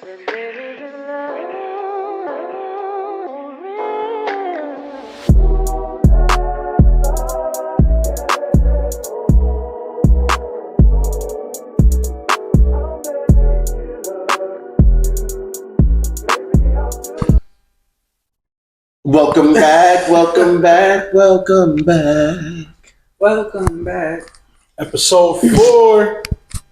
Welcome back, welcome back, welcome back. Welcome back. Episode 4.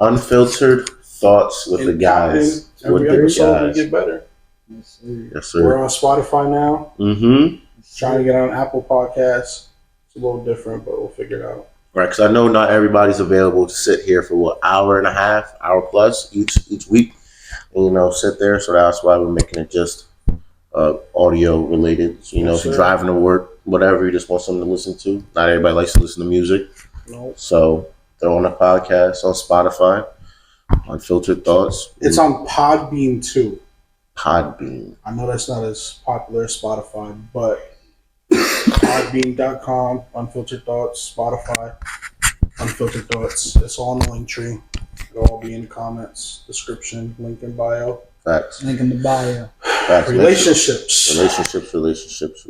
Unfiltered thoughts with the guys. Every episode we get better. Yes, sir. Yes, sir. We're on Spotify now. Mm-hmm. Trying to get on Apple Podcasts. It's a little different, but we'll figure it out. Right, because I know not everybody's available to sit here for hour and a half, hour plus each week, and sit there. So that's why we're making it just audio related. So, if you're driving to work, whatever, you just want something to listen to. Not everybody likes to listen to music. Nope. So throw on a podcast on Spotify, Unfiltered Thoughts. It's on Podbean too. Podbean. I know that's not as popular as Spotify, but Podbean.com, Unfiltered Thoughts, Spotify, Unfiltered Thoughts. It's all in the link tree. It'll all be in the comments, description, link in bio. Facts. Link in the bio. Facts. Relationships.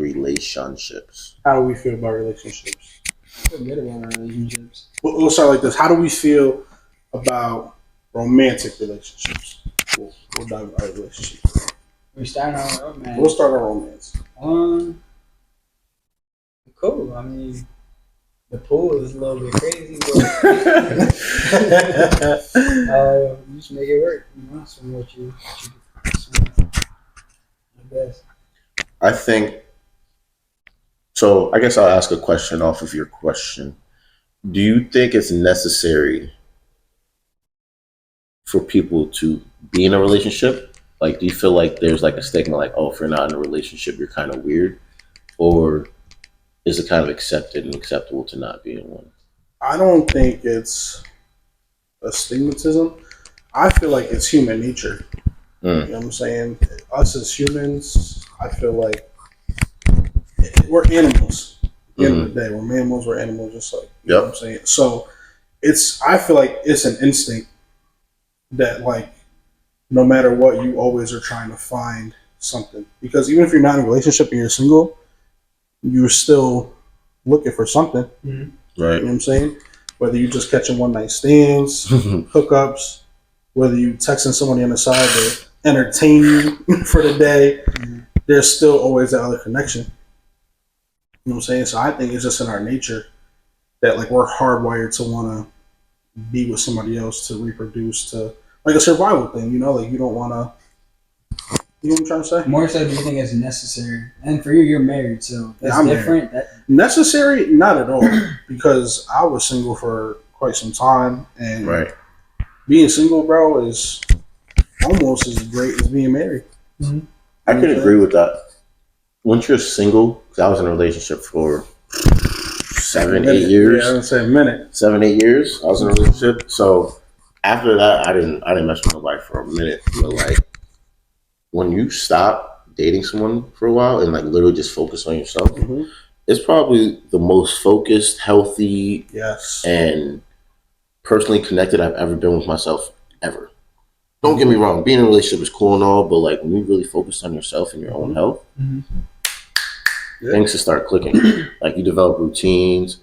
Relationships. How do we feel about relationships? I feel good about our relationships. We'll start like this. How do we feel about romantic relationships? We'll dive into our relationships. We starting our romance. We'll start our romance. Cool. I mean, the pool is a little bit crazy, but you just make it work. From what you I guess. I think so. I guess I'll ask a question off of your question. Do you think it's necessary for people to be in a relationship? Like, do you feel like there's like a stigma, like, oh, if you're not in a relationship, you're kind of weird, or is it kind of accepted and acceptable to not be in one? I don't think it's a stigmatism. I feel like it's human nature. You know what I'm saying? Us as humans, I feel like we're animals. At the end of the day, we're mammals, we're animals, just like, you know what I'm saying? So I feel like it's an instinct that, like, no matter what, you always are trying to find something. Because even if you're not in a relationship and you're single, you're still looking for something. Right. You know what I'm saying? Whether you're just catching one night stands, hookups, whether you texting somebody on the side to entertain you for the day, there's still always that other connection. You know what I'm saying? So I think it's just in our nature that, like, we're hardwired to want to be with somebody else, to reproduce, to, like, a survival thing, like, you don't want to, you know what I'm trying to say? More so, do you think it's necessary? And for you, you're married, so that's different. Necessary? Not at all, because I was single for quite some time, and being single, bro, is almost as great as being married. Mm-hmm. I can agree with that. Once you're single, because I was in a relationship for 7, 8 years. Yeah, I would say a minute. 7, 8 years. I was in a relationship. So after that, I didn't mess with nobody for a minute. But, like, when you stop dating someone for a while and, like, literally just focus on yourself, it's probably the most focused, healthy, and personally connected I've ever been with myself ever. Don't get me wrong, being in a relationship is cool and all, but, like, when you really focus on yourself and your own health, things just start clicking. Like, you develop routines.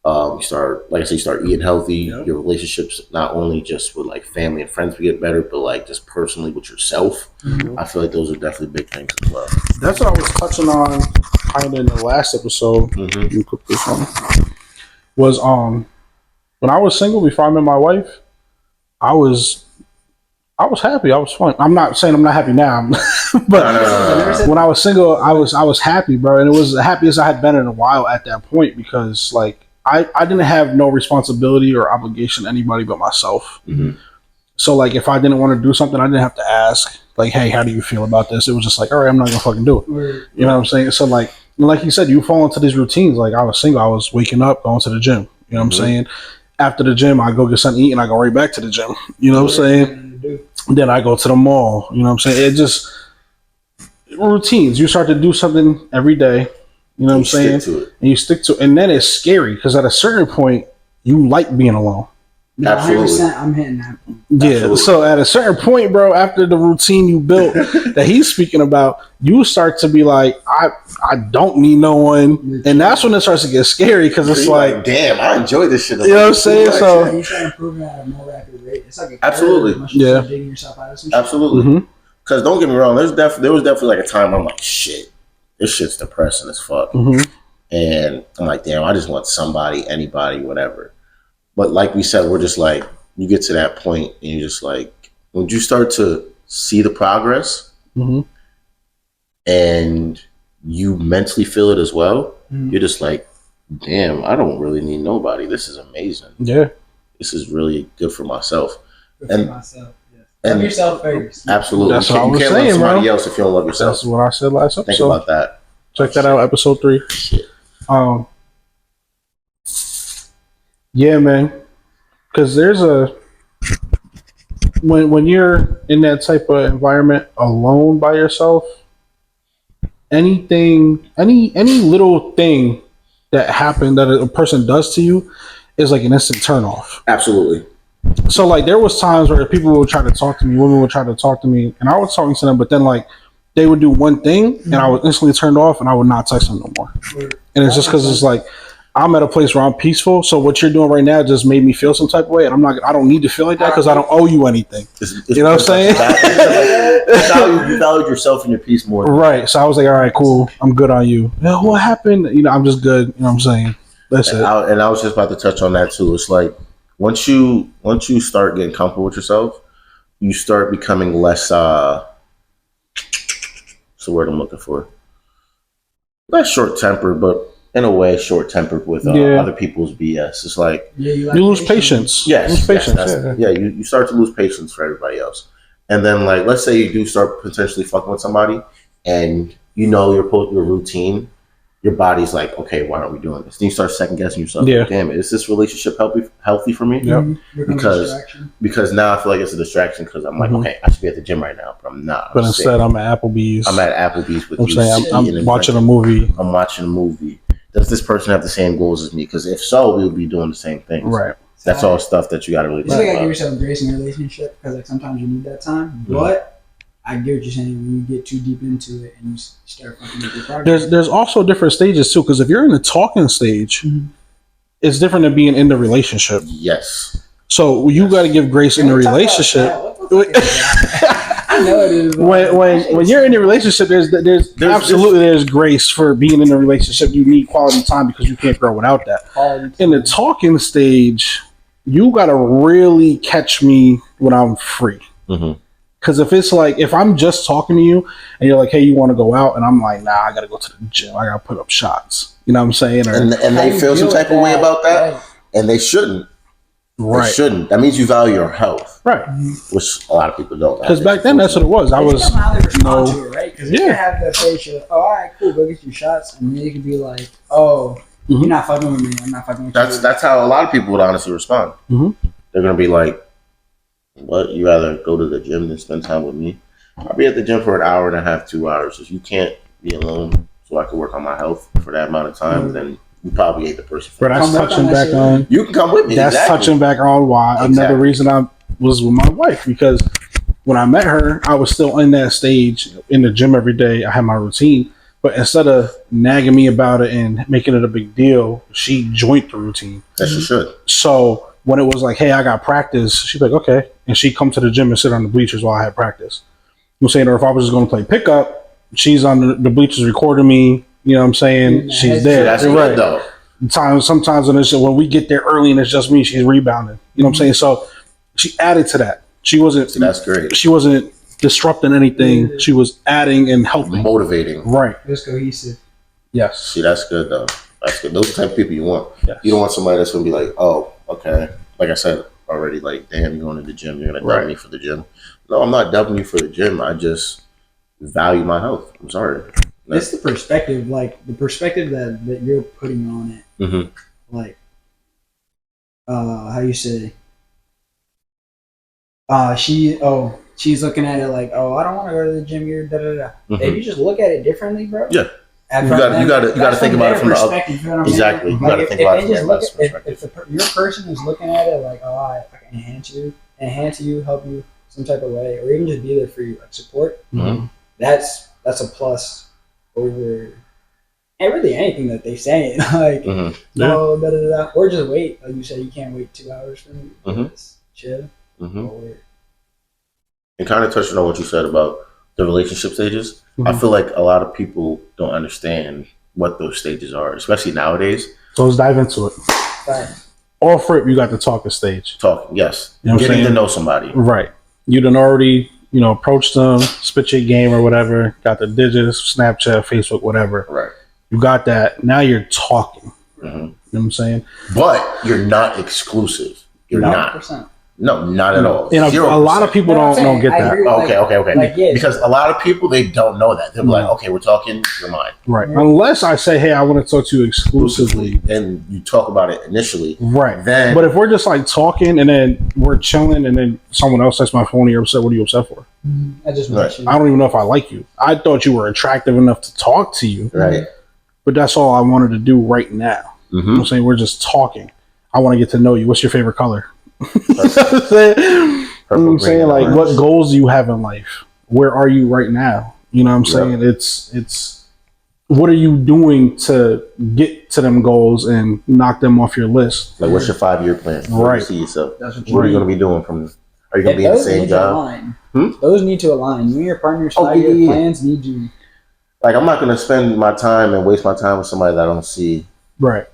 You start, like I say, you start eating healthy. Your relationships, not only just with, like, family and friends, get better, but, like, just personally with yourself. I feel like those are definitely big things as well. That's what I was touching on kind of in the last episode. Let me put this on. Was when I was single before I met my wife, I was happy. I was fun. I'm not saying I'm not happy now, but when I was single, I was happy, bro, and it was the happiest I had been in a while at that point, because, like, I didn't have no responsibility or obligation to anybody but myself. So, like, if I didn't want to do something, I didn't have to ask, like, hey, how do you feel about this? It was just like, all right, I'm not gonna fucking do it. You know what I'm saying? So, like you said, you fall into these routines. Like, I was single, I was waking up, going to the gym. You know what I'm saying? After the gym, I go get something to eat and I go right back to the gym. You know what I'm saying? Then I go to the mall. You know what I'm saying? It just routines. You start to do something every day. You know what I'm saying? Stick to it. And you stick to it. And then it's scary, because at a certain point, you like being alone. No, Absolutely. 100%. I'm hitting that. Yeah. Absolutely. So at a certain point, bro, after the routine you built that he's speaking about, you start to be like, I don't need no one, and that's when it starts to get scary because it's You're like, damn, I enjoy this shit. You know what I'm saying? So- You start improving at a more rapid rate. It's like a Absolutely. curve once you Yeah. start digging yourself out of some shit. Absolutely. mhm. Because don't get me wrong, there was definitely like a time where I'm like, shit, this shit's depressing as fuck. Mhm. And I'm like, damn, I just want somebody, anybody, whatever. But like we said, we're just like, you get to that point and you're just like, when you start to see the progress Mhm. and you mentally feel it as well, Mhm. you're just like, damn, I don't really need nobody. This is amazing. Yeah. This is really good for myself. Good for And- myself. Yes. and- Love yourself first. Absolutely. That's you what I can't, was you can't saying, love somebody bro. else if you don't love yourself. That's what I said last Think episode. about that. Check that out, episode 3. Shit. Yeah, man. Because there's a when you're in that type of environment alone by yourself, any little thing that happened that a person does to you is like an instant turn off. Absolutely. So like there was times where people would try to talk to me, women would try to talk to me, and I was talking to them, but then like they would do one thing and I was instantly turned off and I would not text them no more. And it's just because it's like I'm at a place where I'm peaceful. So what you're doing right now just made me feel some type of way, and I don't need to feel like that because I don't owe you anything. You know what I'm saying? You valued yourself and your peace more. Right. So I was like, all right, cool. I'm good on you. Yeah, what happened? You know, I'm just good. You know what I'm saying? That's And it. I was just about to touch on that too. It's like once you start getting comfortable with yourself, you start becoming less. What's the word I'm looking for? Not short tempered, but in a way, short tempered with Yeah. other people's BS. It's like You lose patience. yes, You lose patience. that's- Yeah. you start to lose patience for everybody else. And then like let's say you do start potentially fucking with somebody, and you know your routine. Your body's like, okay, why aren't we doing this? Then you start second guessing yourself. Yeah. Damn it, is this relationship healthy for me? Yep. Because- Because now I feel like it's a distraction because I'm like, Mhm. okay, I should be at the gym right now, but I'm not. But I'm instead, sick. I'm at Applebee's. I'm at Applebee's with I'm you. saying eating I'm and watching a drinking. movie. I'm watching a movie. Does this person have the same goals as me? Because if so, we'll be doing the same things. Right. That's all stuff that you got to really You think still gotta give about. yourself grace in a relationship because like sometimes you need that time. Mm-hmm. But I get what you're saying when you get too deep into it and you start fucking with your progress. There's also different stages too, because if you're in the talking stage, Mhm. it's different than being in the relationship. Yes. So you got to give grace in the Can we talk about relationship. that? What the fuck is that? I know it is. When you're in a relationship, there's absolutely there's grace for being in a relationship. You need quality time because you can't grow without that. In the talking stage, you got to really catch me when I'm free. Mm-hmm. Because if I'm just talking to you and you're like, hey, you want to go out? And I'm like, nah, I got to go to the gym. I got to put up shots. You know what I'm saying? Or, And they feel some type of way about that, and they shouldn't. They right. shouldn't. That means you value your health, Right. which a lot of people don't. Because back then, that's what it was. I was, how they respond no- to it, right? Because you Yeah. can have that face of, oh, all right, cool, go get your shots, and then you can be like, oh, Mhm. you're not fucking with me, I'm not fucking with you. That's how a lot of people would honestly respond. Mhm. They're gonna be like, "What? You rather go to the gym than spend time with me? I'll be at the gym for an hour and a half, 2 hours. If you can't be alone, so I can work on my health for that amount of time, then you probably ain't the person." but that's Come back touching on that back shit. on. You can come with me. That's exactly. touching back on why Exactly. another reason I was with my wife, because when I met her, I was still in that stage in the gym every day. I had my routine, but instead of nagging me about it and making it a big deal, she joined the routine. Yes, you should. So when it was like, hey, I got practice, she'd be like, okay. And she'd come to the gym and sit on the bleachers while I had practice. I'm saying, or if I was just going to play pickup, she's on the bleachers recording me. You know what I'm saying? Yeah, She's See, there. that's You're good though. Sometimes when we get there early and it's just me, she's rebounding. You know what I'm saying? So she added to that. She wasn't. See, that's great. She wasn't disrupting anything. Yeah. She was adding and helping. Motivating. Right. It's cohesive. Yes. See, that's good though. That's good. Those are the type of people you want. Yes. You don't want somebody that's gonna be like, "Oh, okay." Like I said already, like, "Damn, you're going to the gym. You're gonna Right. dump me for the gym." No, I'm not dumping you for the gym. I just value my health. I'm sorry. It's the perspective, like the perspective that you're putting on it. Mm-hmm. Like, how you say? She's looking at it like, oh, I don't want to go to the gym. You're da da da. If you just look at it differently, bro. Yeah. And You from gotta- them, you gotta that's think about it their from the other- perspective, you know what I'm Exactly. saying? You gotta Like, think if about it they from just that look person's at, perspective. your person is looking at it like, oh, I can enhance you, help you some type of way, or even just be there for you, like support. Mhm. That's a plus over and really anything that they saying. Like, Mhm. Yeah. oh, da da da, da, or just wait. Like you said, you can't wait 2 hours for me. Mhm. Just chill. Mhm. Or, And kind of touching on what you said about the relationship stages, I Mhm. feel like a lot of people don't understand what those stages are, especially nowadays. So let's dive into it. Facts. Off rip, you got the talking stage. Talking, yes, You know what I'm getting to saying? know somebody. Right. You done already, approached them, spit your game or whatever, got the digits, Snapchat, Facebook, whatever. Right. You got that. Now you're talking. hmm You know what I'm saying? But you're not exclusive. You're No. not. 100%. No, not at all. And a lot of 0%. people No, I'm don't saying, get I that. agree. Okay. Like, yeah. Because a lot of people, they don't know that. They'll be like, No. okay, we're talking, you're mine. Right. Yeah. Unless I say, hey, I want to talk to you exclusively. And you talk about it initially. Right. Then, But if we're just like talking and then we're chilling and then someone else takes my phone and you're upset, what are you upset for? I just Right. want you. I don't even know if I like you. I thought you were attractive enough to talk to you, right. but that's all I wanted to do right now. You know hmm what I'm saying? We're just talking. I want to get to know you. What's your favorite color? You know what I'm saying? Like, what goals do you have in life? Where are you right now? You know what I'm saying? It's what are you doing to get to them goals and knock them off your list? Like, what's your 5-year plan? Where Right. do you see yourself? That's what What are you need. going to be doing from? Are you going to be Yeah, in the those same need to job? align. Hmm? Those need to align. You and your partner's Oh, 5-year yeah. plans need to. Like, I'm not going to spend my time and waste my time with somebody that I don't see. Right.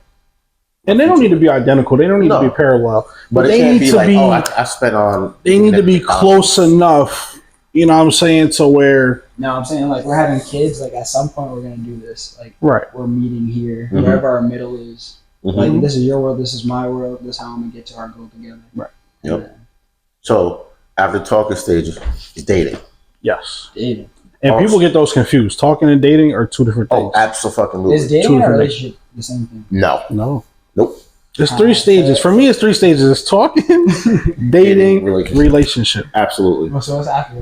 And they don't need to be identical. They don't need No. to be parallel. But They it can't need be to like, be- oh, I spent on. They need to be close enough, you know what I'm saying, to where, No, I'm saying like we're having kids. Like at some point we're gonna do this. Like right. we're meeting here, Mhm. wherever our middle is. Mhm. Like this is your world. This is my world. This is how I'm gonna get to our goal together. Right. Yep. So, after talking stages, is dating. Yes. Dating. And Also- people get those confused. Talking and dating are two different Oh, things. absolutely. Is dating Two and a different relationship the same thing? No. No. Nope. It's 3 stages. For me, it's 3 stages. It's talking, dating, relationship. Absolutely. Well, so what's after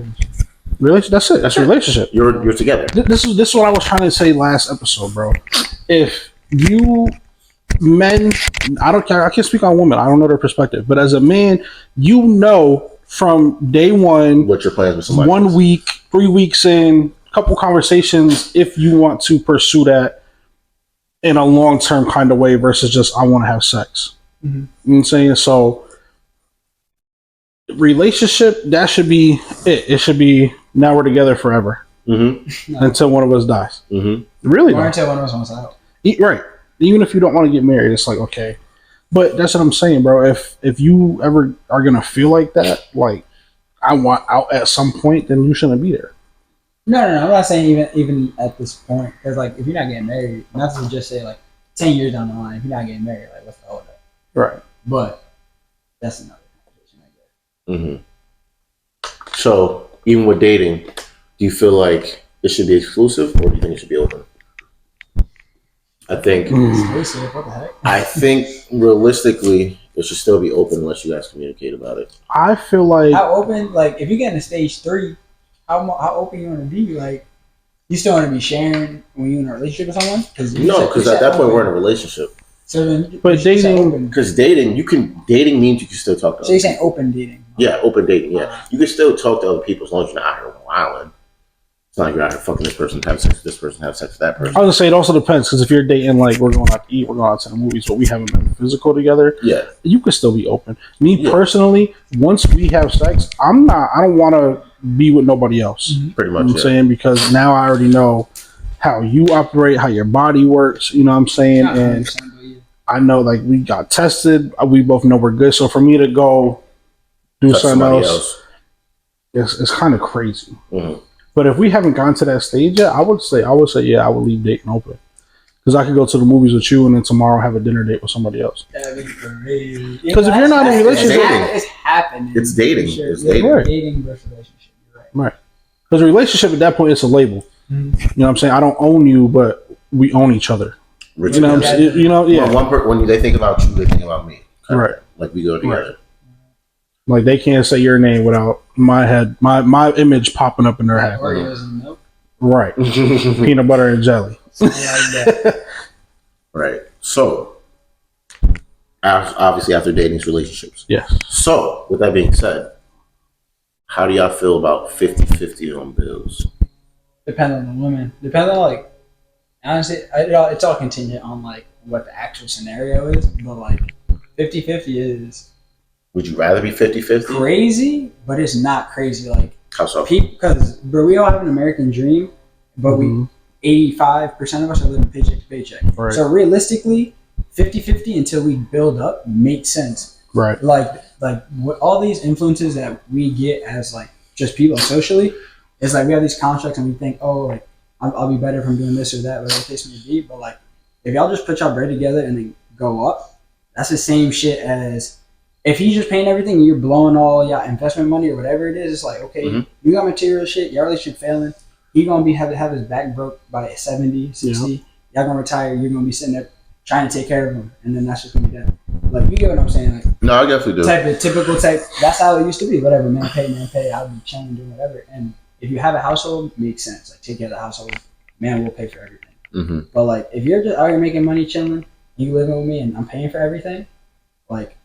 relationship? That's it. That's relationship. You're together. This is what I was trying to say last episode, bro. If you men, I don't care. I can't speak on women. I don't know their perspective. But as a man, you know from day one, What your plans with somebody? 1 week, 3 weeks in, couple conversations, if you want to pursue that in a long term kind of way versus just I want to have sex. Mhm. You know what I'm saying? So relationship, that should be it. It should be now we're together forever Mm-hmm. No. until one of us dies. Mm-hmm. Really? Or though. until one of us wants out. Right. Even if you don't want to get married, it's like okay. But that's what I'm saying, bro. If you ever are gonna feel like that, like I want out at some point, then you shouldn't be there. No. I'm not saying even at this point. Because like if you're not getting married, not to just say like 10 years down the line, if you're not getting married, like what's the hold up? Right. But that's another conversation, I guess. Mm-hmm. So, even with dating, do you feel like it should be exclusive, or do you think it should be open? I think Exclusive, what the heck? I think realistically, it should still be open unless you guys communicate about it. I feel like How open? Like if you get into stage 3, how open you want to be? Like you still want to be sharing when you're in a relationship with someone? No, because at that point we're in a relationship. So then, But you should say dating- open. Because dating means you can still talk to So you're other saying open dating? Yeah, open dating. Yeah, you can still talk to other people as long as you're not out here wilding. It's not like you're out here fucking this person, have sex with this person, have sex with that person. I was gonna say it also depends because if you're dating, like we're going out to eat, we're going out to the movies, but we haven't been physical together, Yeah, you could still be open. Me Yeah. personally, once we have sex, I don't want to be with nobody else. pretty You know much. what I'm saying? Because now I already know how you operate, how your body works. You know what I'm saying? Not And 100%, but yeah. I know like we got tested. We both know we're good. So for me to go do Touch something somebody else, it's kind of crazy. Mhm. But if we haven't gotten to that stage yet, I would say yeah, I would leave dating open. Because I could go to the movies with you and then tomorrow have a dinner date with somebody else. That'd be crazy. 'Cause if you're not in a relationship- it's happening. It's dating. For sure. It's Yeah, dating. dating versus relationship. You're right. Because a relationship at that point, it's a label. Mhm. You know what I'm saying? I don't own you, but we own each other. Rich You know what I'm together. saying? You know, yeah. When they think about you, they think about me. Right. Like we go together. Like they can't say your name without my head, my image popping up in their head. Oreos and milk. Right. Peanut butter and jelly. Something like that. Right. So, obviously, after dating's relationships. Yes. So, with that being said, how do y'all feel about 50-50 on bills? Depends on the woman. Depends on like, honestly, it's all contingent on like what the actual scenario is. But like, 50-50 is. Would you rather be 50-50? Crazy, but it's not crazy. Like, How so? because bro, we all have an American dream, but we 85% of us are living paycheck to paycheck. Right. So realistically, 50-50 until we build up makes sense. Right. Like what all these influences that we get as like just people socially, it's like we have these constructs and we think, oh, like I'll be better from doing this or that, whatever the case may be. But like, if y'all just put y'all bread together and then go up, that's the same shit as if he's just paying everything and you're blowing all your investment money or whatever it is. It's like, okay, you got material shit, your relationship failing. He gonna be have his back broke by 70, 60. Y'all gonna retire. You're gonna be sitting there trying to take care of him, and then that's just gonna be done. Like, you get what I'm saying? Like, No, I definitely do. Typical type. That's how it used to be. Whatever, man pay. I'll be chilling, doing whatever. And if you have a household, it makes sense. Like, take care of the household. Man will pay for everything. Mm-hmm. But like, if you're just out here making money, chilling, you living with me, and I'm paying for everything, like,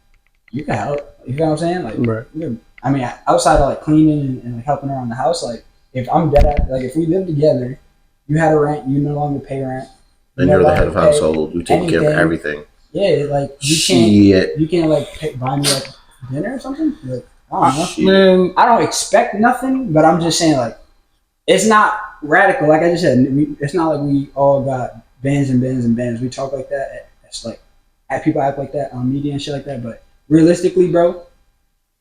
you can help. You know what I'm saying? Like, Right. I mean, outside of like cleaning and like helping around the house, like if I'm dead at, like if we live together, you had a rent, you no longer pay rent. And you're the head of household. You take care of everything. Yeah, like you can't like buy me like dinner or something. Like, I don't know. Man, I don't expect nothing, but I'm just saying like it's not radical. Like I just said, it's not like we all got bands and bands and bands. We talk like that. It's like people act like that on media and shit like that. But realistically, bro,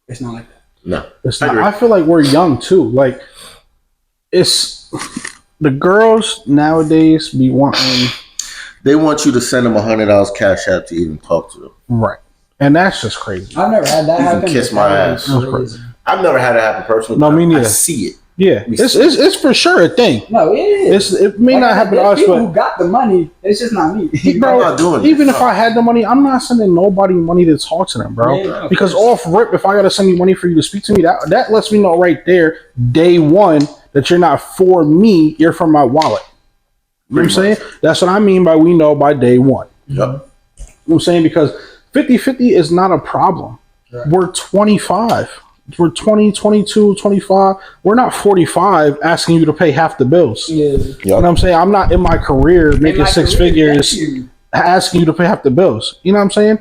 it's not like that. No, it's not. I feel like we're young too. Like, it's the girls nowadays be wanting. They want you to send them $100 cash out to even talk to them. Right. And that's just crazy. I've never had that You can happen. kiss my ass. I've never had it happen personally. No, me I neither. see it. Yeah, it's for sure a thing. No, it is. It may not happen to us, people but who got the money, it's just not me. bro, I'm not doing even it. if I had the money, I'm not sending nobody money to talk to them, bro. Yeah, because off rip, if I gotta send you money for you to speak to me, that lets me know right there, day one, that you're not for me, you're for my wallet. You know what I'm saying? That's what I mean by we know by day one. Yep. You know what I'm saying? Because 50-50 is not a problem. Right. We're 25. We're 20, 22, 25. We're not 45 asking you to pay half the bills. Yeah. You know what I'm saying? I'm not in my career making six figures asking you to pay half the bills. You know what I'm saying?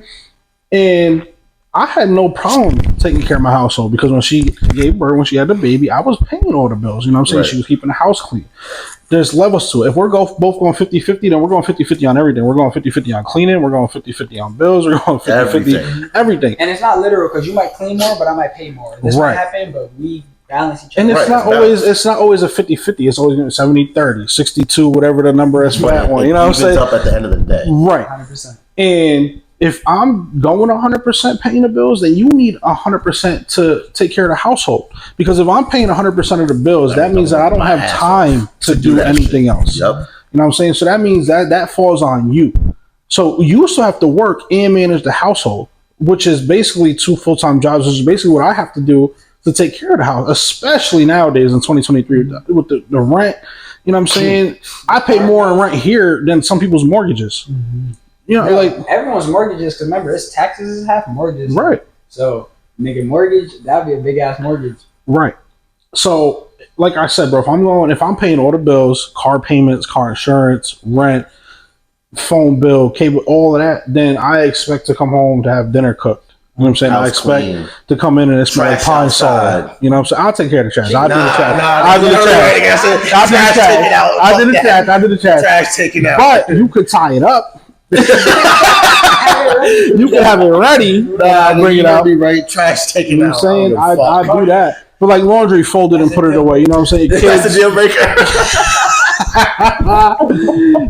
And I had no problem taking care of my household because when she gave birth, when she had the baby, I was paying all the bills. You know what I'm saying? Right. She was keeping the house clean. There's levels to it. If we're both going 50-50, then we're going 50-50 on everything. We're going 50-50 on cleaning. We're going 50-50 on bills. We're going 50-50 everything. And it's not literal because you might clean more, but I might pay more. This might happen, but we balance each other. And it's not always a 50-50. It's always 70-30, 62, whatever the number is for that one. You know what I'm saying? Up at the end of the day. Right. 100%. And if I'm going 100% paying the bills, then you need 100% to take care of the household. Because if I'm paying 100% of the bills, that means that I don't have time to do anything else. Yep. You know what I'm saying? So that means that falls on you. So you still have to work and manage the household, which is basically 2 full-time jobs, which is basically what I have to do to take care of the house, especially nowadays in 2023 with the rent. You know what I'm saying? I pay more in rent here than some people's mortgages. Mm-hmm. You know, like everyone's mortgages. Because remember, it's taxes is half mortgage. Right. So, nigga, mortgage that'd be a big ass mortgage. Right. So, like I said, bro, if I'm paying all the bills, car payments, car insurance, rent, phone bill, cable, all of that, then I expect to come home to have dinner cooked. You know what I'm saying? I expect to come in and it smell like pine salt. You know what I'm saying? I'll take care of the trash. I'll do the trash. I'll do the trash. Trash taken out. But you could tie it up. You can have it ready. I'll bring it out. Be right. Trash taken You know what I'm saying? I do that. But like laundry, fold it and put it away. You know what I'm saying? That's the deal breaker.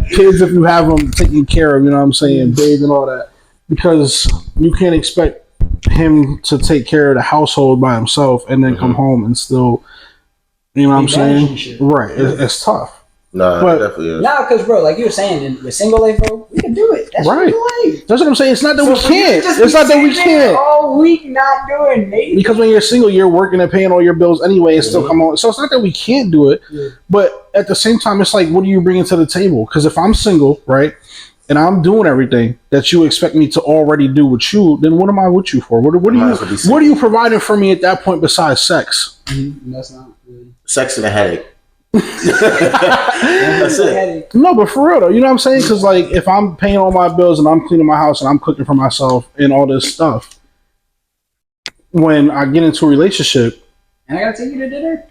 Kids, if you have them taken care of, you know what I'm saying, bathed and all that. Because you can't expect him to take care of the household by himself and then come home and still, you know what I'm saying? Right. It's tough. Nah, But- it definitely is. Nah, because bro, like you were saying, in the single life, bro, we can do it. That's Right. life. That's what I'm saying. It's not that So we for you to can't. just It's be not that we sitting there can't. all week not doing anything. Because when you're single, you're working and paying all your bills anyway and still come on. So it's not that we can't do it. Yeah. But at the same time, it's like, what are you bringing to the table? Because if I'm single, right, and I'm doing everything that you expect me to already do with you, then what am I with you for? What Might as well be single. are you providing for me at that point besides sex? That's not really. Sex and a headache. That's it. No, but for real though, you know what I'm saying? Because like, if I'm paying all my bills and I'm cleaning my house and I'm cooking for myself and all this stuff, when I get into a relationship, And I gotta take you to dinner.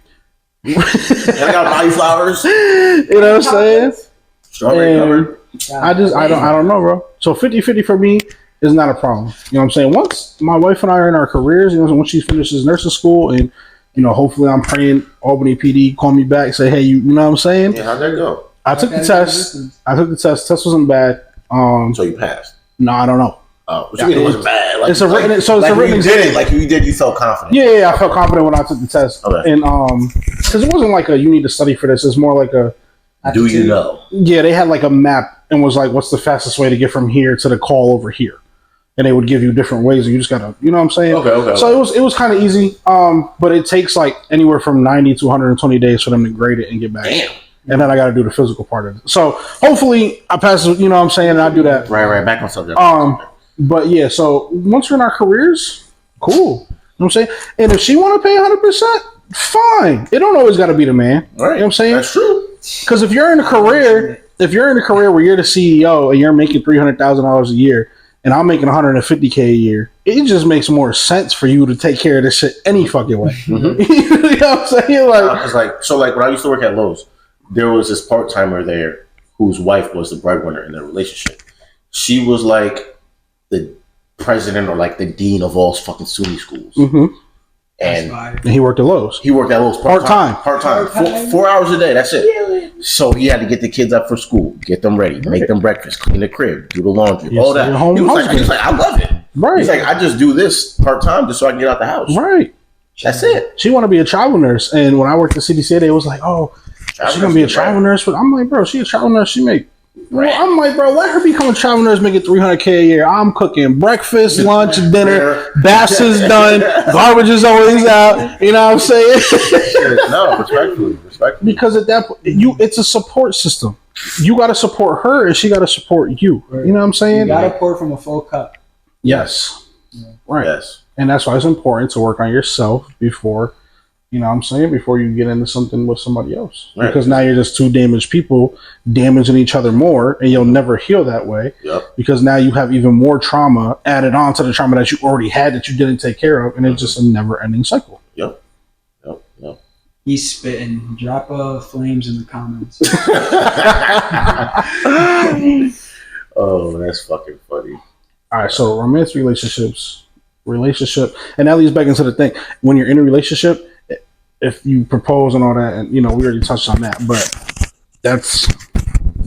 And I got body flowers, you know what I'm saying? strawberry And covered. I don't know, bro. So 50-50 for me is not a problem. You know what I'm saying? Once my wife and I are in our careers, you know, once she finishes nursing school and, you know, hopefully I'm praying Albany PD call me back, say, hey, you know what I'm saying? Yeah, how'd that go? I took the test. Test wasn't bad. So you passed. No, I don't know. Oh, what you mean it wasn't bad? Like, It's a written- like, so it's a like written when you did exam. it, like you did, you felt confident. Yeah, I felt confident when I took the test. Okay. And because it wasn't like a you need to study for this. It's more like a Do you know? yeah. They had like a map and was like, what's the fastest way to get from here to the call over here? And they would give you different ways, and you just gotta, you know what I'm saying? Okay. So it was kind of easy. But it takes like anywhere from 90 to 120 days for them to grade it and get back. Damn. And then I got to do the physical part of it. So hopefully I pass. You know what I'm saying? And I do that. Right. Back on subject. But yeah. So once we're in our careers, cool. You know what I'm saying? And if she want to pay 100%, fine. It don't always got to be the man. Right. You know what I'm saying? That's true. Because if you're in a career where you're the CEO and you're making $300,000 a year, and I'm making $150K a year, it just makes more sense for you to take care of this shit any fucking way. Mm-hmm. You know what I'm saying? Like, It's like so. Like when I used to work at Lowe's, there was this part timer there whose wife was the breadwinner in their relationship. She was like the president or like the dean of all fucking SUNY schools, mhm. and And he worked at Lowe's. he worked at Lowe's Part-time. Part time, 4 hours a day. That's it. So he had to get the kids up for school, get them ready, make them breakfast, clean the crib, do the laundry, Yes, all that. you're home He was husband. like, I love it. Right. He's like, I just do this part time just so I can get out the house. Right. That's it. She want to be a travel nurse. And when I worked at CDC, they was like, oh, she's going to be a travel nurse. But I'm like, bro, she a travel nurse. She make... Well, I'm like, bro, let her become a travel nurse, making $300K a year. I'm cooking breakfast, lunch, dinner. Baths is done. Garbage is always out. You know what I'm saying? No, respectfully. Because at that point, it's a support system. You got to support her, and she got to support you. Right. You know what I'm saying? You gotta pour from a full cup. Yes. Right. Yes. And that's why it's important to work on yourself before, you know what I'm saying, before you get into something with somebody else. Right. Because now you're just two damaged people damaging each other more, and you'll never heal that way. Yep. Because now you have even more trauma added on to the trauma that you already had that you didn't take care of, and it's just a never-ending cycle. Yep. He's spitting. Drop flames in the comments. Oh, that's fucking funny. All right, so romantic relationship, and that leads back into the thing. When you're in a relationship, if you propose and all that, and you know, we already touched on that, but that's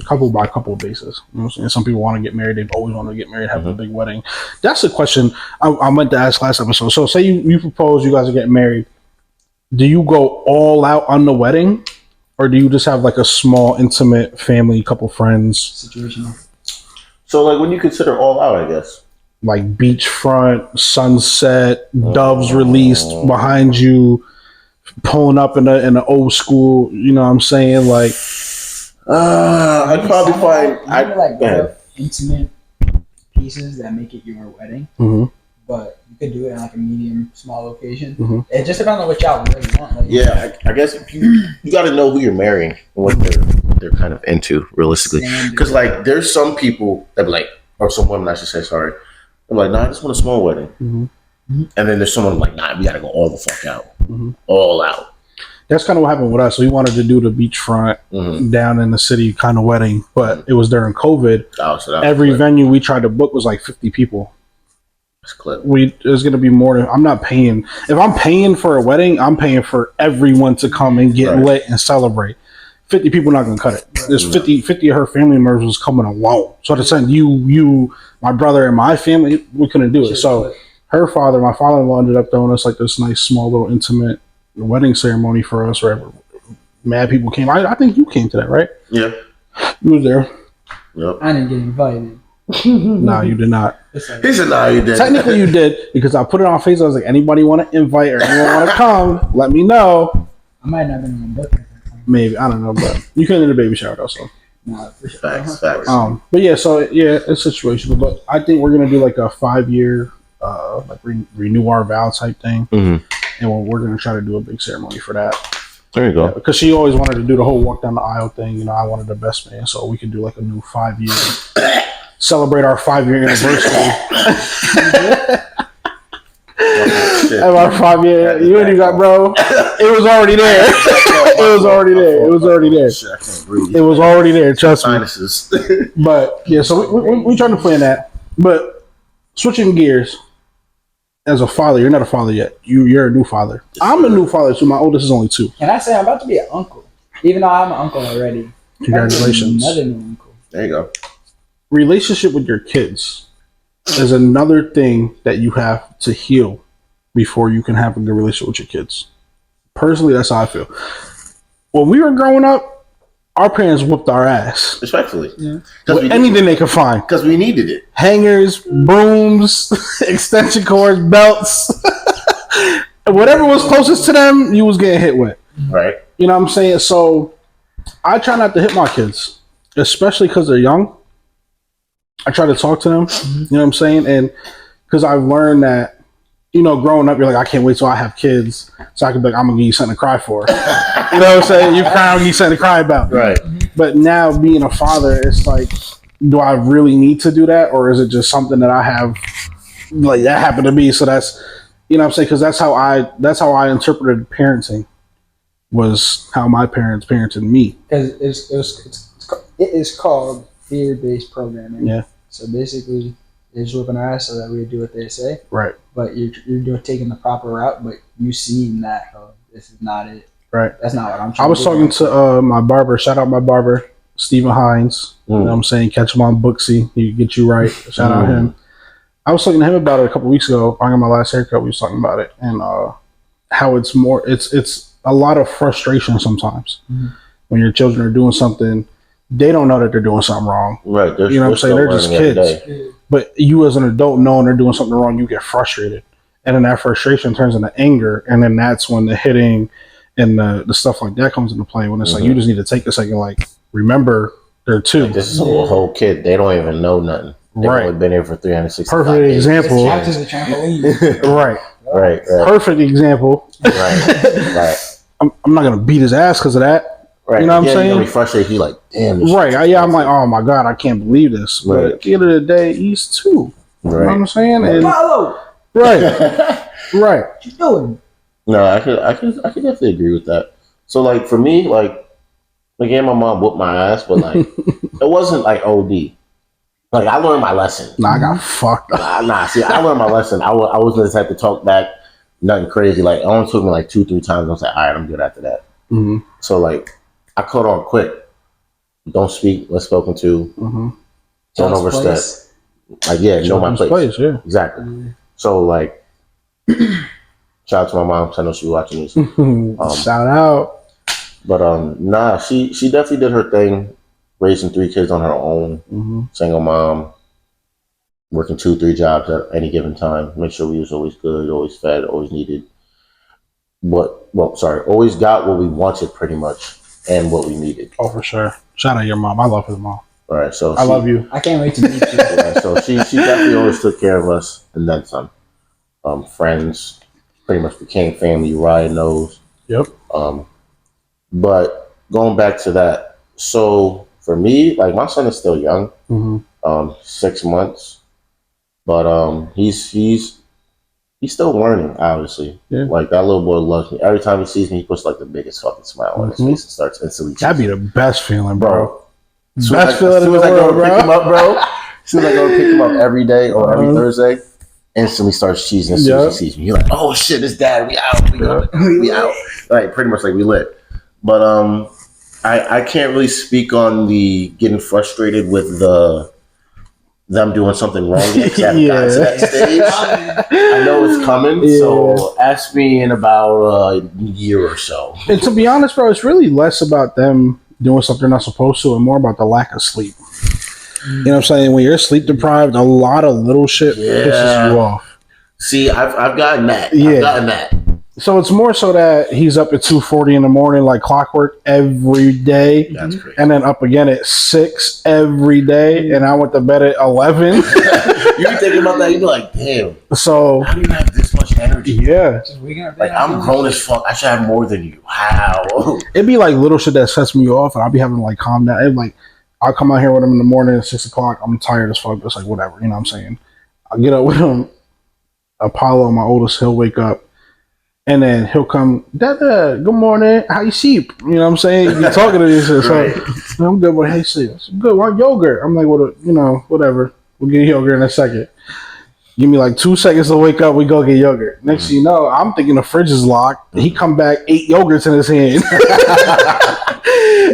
couple by couple basis. You know what I'm saying? Some people want to get married, they've always wanted to get married, have a big wedding. That's a question I meant to ask last episode. So say you propose, you guys are getting married. Do you go all out on the wedding? Or do you just have like a small, intimate family, couple friends? Situational. So, like, when you consider all out, I guess. Like beachfront, sunset, doves released behind you, pulling up in an old school, you know what I'm saying? Like, I'd probably find. like go ahead. intimate pieces that make it your wedding, but you could do it in like a medium, small location. It just depends on what y'all really want. Like, Yeah, I guess if you got to know who you're marrying and what they're kind of into realistically. Because like there's some people that be like, or some women I should say, sorry, they're like, nah, I just want a small wedding. And then there's someone like, nah, we got to go all the fuck out, all out. that's kind of what happened with us. We wanted to do the beachfront down in the city kind of wedding, but it was during COVID. Oh, so Every venue we tried to book was like 50 people. clip. There's going to be more than I'm not paying. If I'm paying for a wedding, I'm paying for everyone to come and get lit and celebrate. 50 people not going to cut it. There's 50 of her family members was coming alone. So to send you, my brother, and my family, we couldn't do it. So her father, my father-in-law, ended up throwing us like this nice, small, little intimate wedding ceremony for us, where mad people came. I think you came to that, right? Yeah. You was there. Yep. I didn't get invited. No, you did not. It's like, He said, "Nah, you did." Technically, you did because I put it on Facebook. I was like, anybody want to invite or anyone want to come? Let me know. I might not have been in the book at that time. Maybe I don't know, but you came to the baby shower though. So, No, for sure. Facts. but yeah, so yeah, it's situational. But I think we're gonna do like a 5-year, like renew our vow type thing, Mhm. and we're gonna try to do a big ceremony for that. There you go. Because she always wanted to do the whole walk down the aisle thing. You know, I wanted the best man, so we could do like a new 5-year, celebrate our 5-year anniversary. Of our 5-year, you and you got, bro. It was already there. It was already there. It was already there. Shit, I can't breathe. It was already there. Trust me. Sinuses. But yeah, so we trying to plan that. But switching gears, as a father, you're not a father yet. You're a new father. I'm a new father too. My oldest is only 2. Can I say I'm about to be an uncle? Even though I'm an uncle already. Congratulations. Another new uncle. There you go. Relationship with your kids is another thing that you have to heal before you can have a good relationship with your kids. Personally, that's how I feel. When we were growing up, our parents whooped our ass. Respectfully. Yeah. With anything they could find. Because we needed it. Hangers, brooms, extension cords, belts. Whatever was closest to them, you was getting hit with. Right. You know what I'm saying? So I try not to hit my kids, especially because they're young. I try to talk to them, you know what I'm saying? And because I've learned that, you know, growing up, you're like, I can't wait till I have kids so I can be like, I'm going to give you something to cry for. You know what I'm saying? You cry, I'm going to give you something to cry about. Right. But now being a father, it's like, do I really need to do that? Or is it just something that I have, like, that happened to me? So that's, you know what I'm saying? Because that's how I interpreted parenting, was how my parents parented me. Because it is called fear-based programming. Yeah. So basically, they're just whooping our ass so that we do what they say. Right. But you're taking the proper route, but you seen that, oh, this is not it. Right. That's not what I'm trying I was to do. talking to my barber. Shout out my barber, Stephen Hines. You know what I'm saying? Catch him on Booksy. He get you right. Shout out him. I was talking to him about it a couple weeks ago. I got my last haircut. We was talking about it and how it's more. It's a lot of frustration sometimes when your children are doing something. They don't know that they're doing something wrong. Right. You know what I'm saying? They're just kids. But you as an adult knowing they're doing something wrong, you get frustrated. And then that frustration turns into anger. And then that's when the hitting and the stuff like that comes into play. When it's like, you just need to take a second, like, remember, they're 2. Like, this is a whole kid. They don't even know nothing. They've Right. only been here for 360 Perfect days. example. It's to the trampoline. Right. Right. Perfect example. Right. I'm not going to beat his ass because of that. Right. You know what I'm You're saying? gonna be frustrated. You're like, damn. this Right. shit's I'm like, oh my God, I can't believe this. But Right. at the end of the day, he's 2. You know what I'm saying? And, Follow. right. Right. What you doing? No, I could definitely agree with that. So like for me, like again, my mom whooped my ass, but like it wasn't like OD. Like I learned my lesson. Nah, I got fucked up. See, I learned my lesson. I wasn't the type to talk back, nothing crazy. Like it only took me like 2-3 times. I was like, all right, I'm good after that. Mm-hmm. So like I caught on quick. Don't speak when spoken to. Mm-hmm. Don't overstep. Like know my place. Yeah. Exactly. So like, shout out to my mom. 'Cause I know she watching this. Shout out. But nah, she definitely did her thing, raising 3 kids on her own. Single mom, working 2-3 jobs at any given time. Make sure we was always good, always fed, always needed. Always got what we wanted pretty much and what we needed. Oh, for sure. Shout out your mom. I love his mom. All right, so I love you. I can't wait to meet you. Yeah, so she definitely always took care of us and then some. Friends pretty much became family. Ryan knows. Yep. But going back to that, so for me, like my son is still young, 6 months, but he's still learning. Obviously, like that little boy loves me. Every time he sees me, he puts like the biggest fucking smile on his face and starts instantly. That'd be the best feeling, bro. Best feeling in the world, bro. Pick him up, bro. As soon as I go pick him up every day or every Thursday, instantly starts cheesing as soon as he sees me. You're like, oh shit, it's dad. We out. We out. Like pretty much like we lit. But I can't really speak on the getting frustrated with the them doing something wrong yet, 'cause I haven't Yeah. gotten to that stage. I know it's coming, so ask me in about a year or so. And to be honest, bro, it's really less about them doing something they're not supposed to and more about the lack of sleep. You know what I'm saying? When you're sleep deprived, a lot of little shit pisses you off. See, I've gotten that. Yeah. I've gotten that. So it's more so that he's up at 2:40 in the morning like clockwork every day. That's crazy. And then up again at 6 every day. And I went to bed at 11. You be thinking about that, you be like, damn, So, how do you have this much energy? yeah. Just waking up Like, I'm grown as fuck. I should have more than you. How? It'd be like little shit that sets me off, and I'll be having to like calm down. It'd like, I'll come out here with him in the morning at 6 o'clock. I'm tired as fuck. It's like, whatever. You know what I'm saying? I'll get up with him. Apollo, my oldest, he'll wake up. And then he'll come, Dada, good morning. How you sleep? You know what I'm saying? You're talking to this. So I'm good, but hey, sleep. I'm good. Want yogurt? I'm like, well, you know, whatever. We'll get yogurt in a second. Give me like 2 seconds to wake up. We go get yogurt. Next thing you know, I'm thinking the fridge is locked. He come back, 8 yogurts in his hand.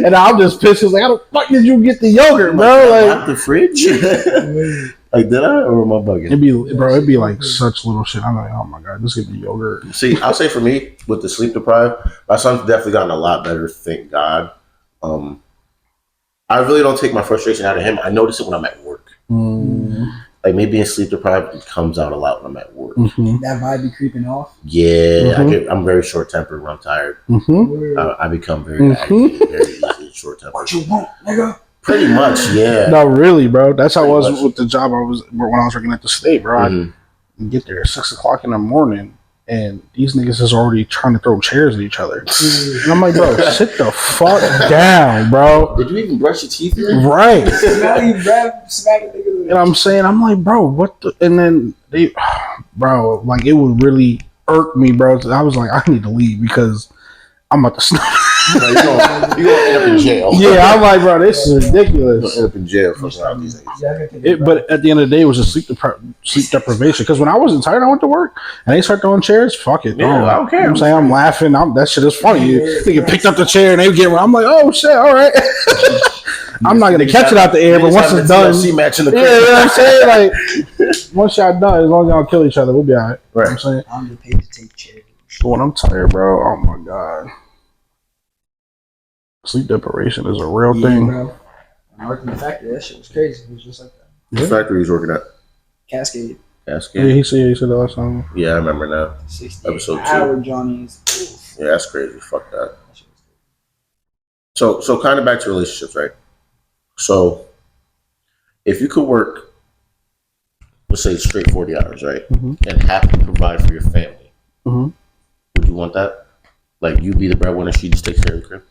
And I'm just pissed. He's like, how the fuck did you get the yogurt, bro? Like, the fridge? Like, did I? Or am I bugging? It'd be like such little shit. I'm like, oh my God, just give me yogurt. See, I'll say for me, with the sleep deprived, my son's definitely gotten a lot better, thank God. I really don't take my frustration out of him. I notice it when I'm at work. Like, me being sleep deprived, it comes out a lot when I'm at work. That vibe be creeping off. Yeah, I'm very short-tempered when I'm tired. I become very agitated, very easily short-tempered. What you want, nigga? Pretty much, yeah. No, really, bro. That's how it was Pretty much. with the job when I was working at the state, bro. I get there at 6 o'clock in the morning, and these niggas is already trying to throw chairs at each other. And I'm like, bro, sit the fuck down, bro. Did you even brush your teeth yet? Right. Now you grab smacking niggas. And I'm saying, I'm like, bro, what the? And then they, bro, like it would really irk me, bro. I was like, I need to leave because I'm about to snap. You're gonna end up in jail. Yeah, I'm like, bro, this is You're ridiculous. gonna end up in jail for some of these days. But at the end of the day, it was a sleep deprivation. Because when I wasn't tired, I went to work and they start throwing chairs. Fuck it, Yeah, I don't care. I'm saying, I'm laughing. That shit is funny. They picked up the chair and they get. I'm like, oh shit, all right. I'm not gonna catch it out the air, but once it's done, match in the yeah, you know what I'm saying? Like, once y'all done, as long as y'all don't kill each other, we'll be all right. Right. You know what I'm saying? I'm just paid to take chairs. But when I'm tired, bro, oh my God. Sleep deprivation is a real thing. Bro. When I worked in the factory, that shit was crazy. It was just like that. What factory he's working at? Cascade. Yeah, Cascade. he said that last time. Yeah, I remember now. 60 Episode 2. hour Johnny's. Yeah, that's crazy. Fuck that. So kind of back to relationships, right? So if you could work, let's say straight 40 hours, right? And have to provide for your family, would you want that? Like, you be the breadwinner, she just takes care of the crib?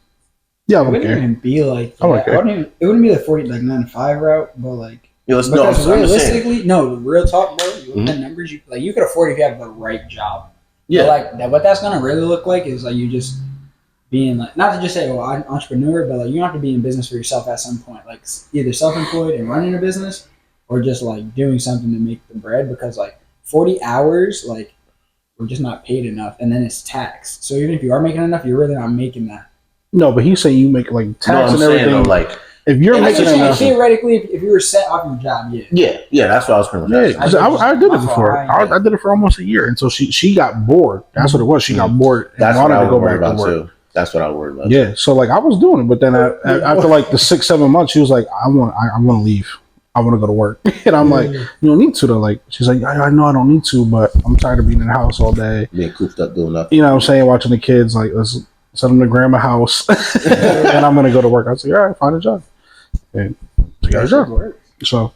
Yeah, I It don't wouldn't care. even be like that. I wouldn't care. It wouldn't be the 40, like 9 to 5 route, but like, Yeah, let's because I'm just saying. realistically, no, real talk, bro. You look at the numbers, you could afford if you have the right job. Yeah. But like what that's gonna really look like is like you just being like, not to just say, well, I'm an entrepreneur, but like you have to be in business for yourself at some point, like either self-employed and running a business, or just like doing something to make the bread. Because like 40 hours, like we're just not paid enough, and then it's taxed. So even if you are making enough, you're really not making that. No, but he's saying you make like No, tax I'm and saying, everything. though, like, if you're Yeah, making that's enough, Theoretically, if you were set off your job, yeah. yeah, that's what I was pretty much yeah, asking. 'cause I did it before. I did it for almost a year until she got bored. That's what it was. She got bored and That's what wanted I to was go worried back about, to work. too. That's what I was worried about. Yeah, so like I was doing it, but then after like the 6-7 months, she was like, I want to leave. I want to go to work. And I'm like, you don't need to though. Like, she's like, I know I don't need to, but I'm tired of being in the house all day. Being cooped up doing nothing. You know what I'm saying? Watching the kids, like, let's send them to grandma house. And I'm going to go to work. I was like, all right, find a job. And she got a job. So,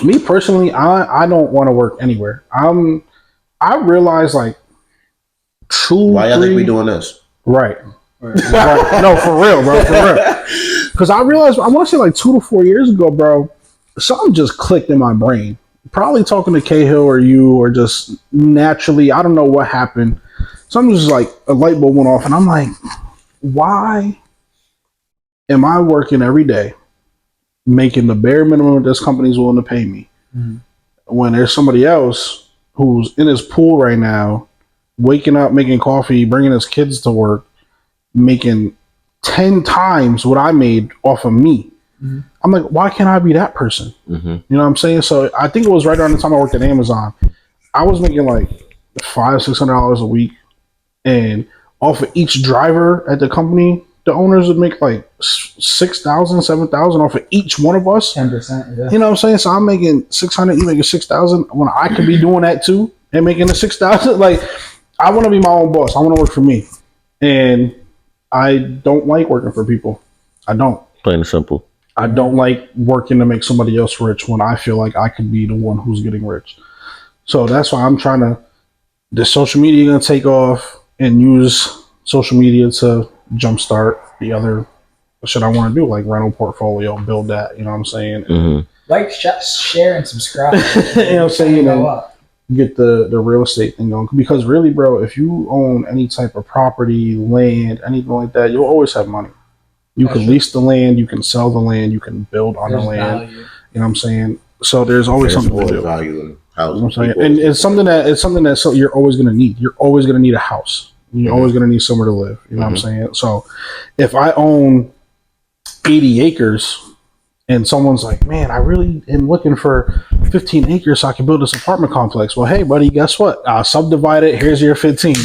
me personally, I don't want to work anywhere. I realize like 2, Why y'all 3, think we doing this? right. Right. No, for real, bro. For real. Because I realized, I want to say like 2 to 4 years ago, bro, something just clicked in my brain. Probably talking to Cahill or you, or just naturally, I don't know what happened. Something just like a light bulb went off, and I'm like, why am I working every day, making the bare minimum that this company's willing to pay me, when there's somebody else who's in his pool right now, waking up, making coffee, bringing his kids to work, making 10 times what I made off of me. Mhm. I'm like, why can't I be that person? Mm-hmm. You know what I'm saying? So I think it was right around the time I worked at Amazon. I was making like $500-$600 a week, and off of each driver at the company, the owners would make like $6,000, $7,000 off of each one of us. 10%. Yeah. You know what I'm saying? So I'm making 600, you making 6,000 when I could be doing that too and making the 6,000. Like, I want to be my own boss. I want to work for me, and I don't like working for people. I don't. Plain and simple. I don't like working to make somebody else rich when I feel like I could be the one who's getting rich. So that's why I'm trying to. The social media gonna take off and use social media to jumpstart the other shit I want to do, like rental portfolio, build that. You know what I'm saying? Mm-hmm. Like, share, and subscribe. You know what I'm saying? Go up. Get the real estate thing going, because really, bro, if you own any type of property, land, anything like that, you'll always have money. You That's can true. lease the land, you can sell the land, you can build on There's the land. value. You know what I'm saying? So there's always There's something to always do. value in You know houses. what I'm saying? People And always it's something that so you're always gonna need. You're always gonna need a house. You're always gonna need somewhere to live. You know what I'm saying? So if I own 80 acres and someone's like, man, I really am looking for 15 acres so I can build this apartment complex. Well, hey, buddy, guess what? I'll subdivide it. Here's your 15.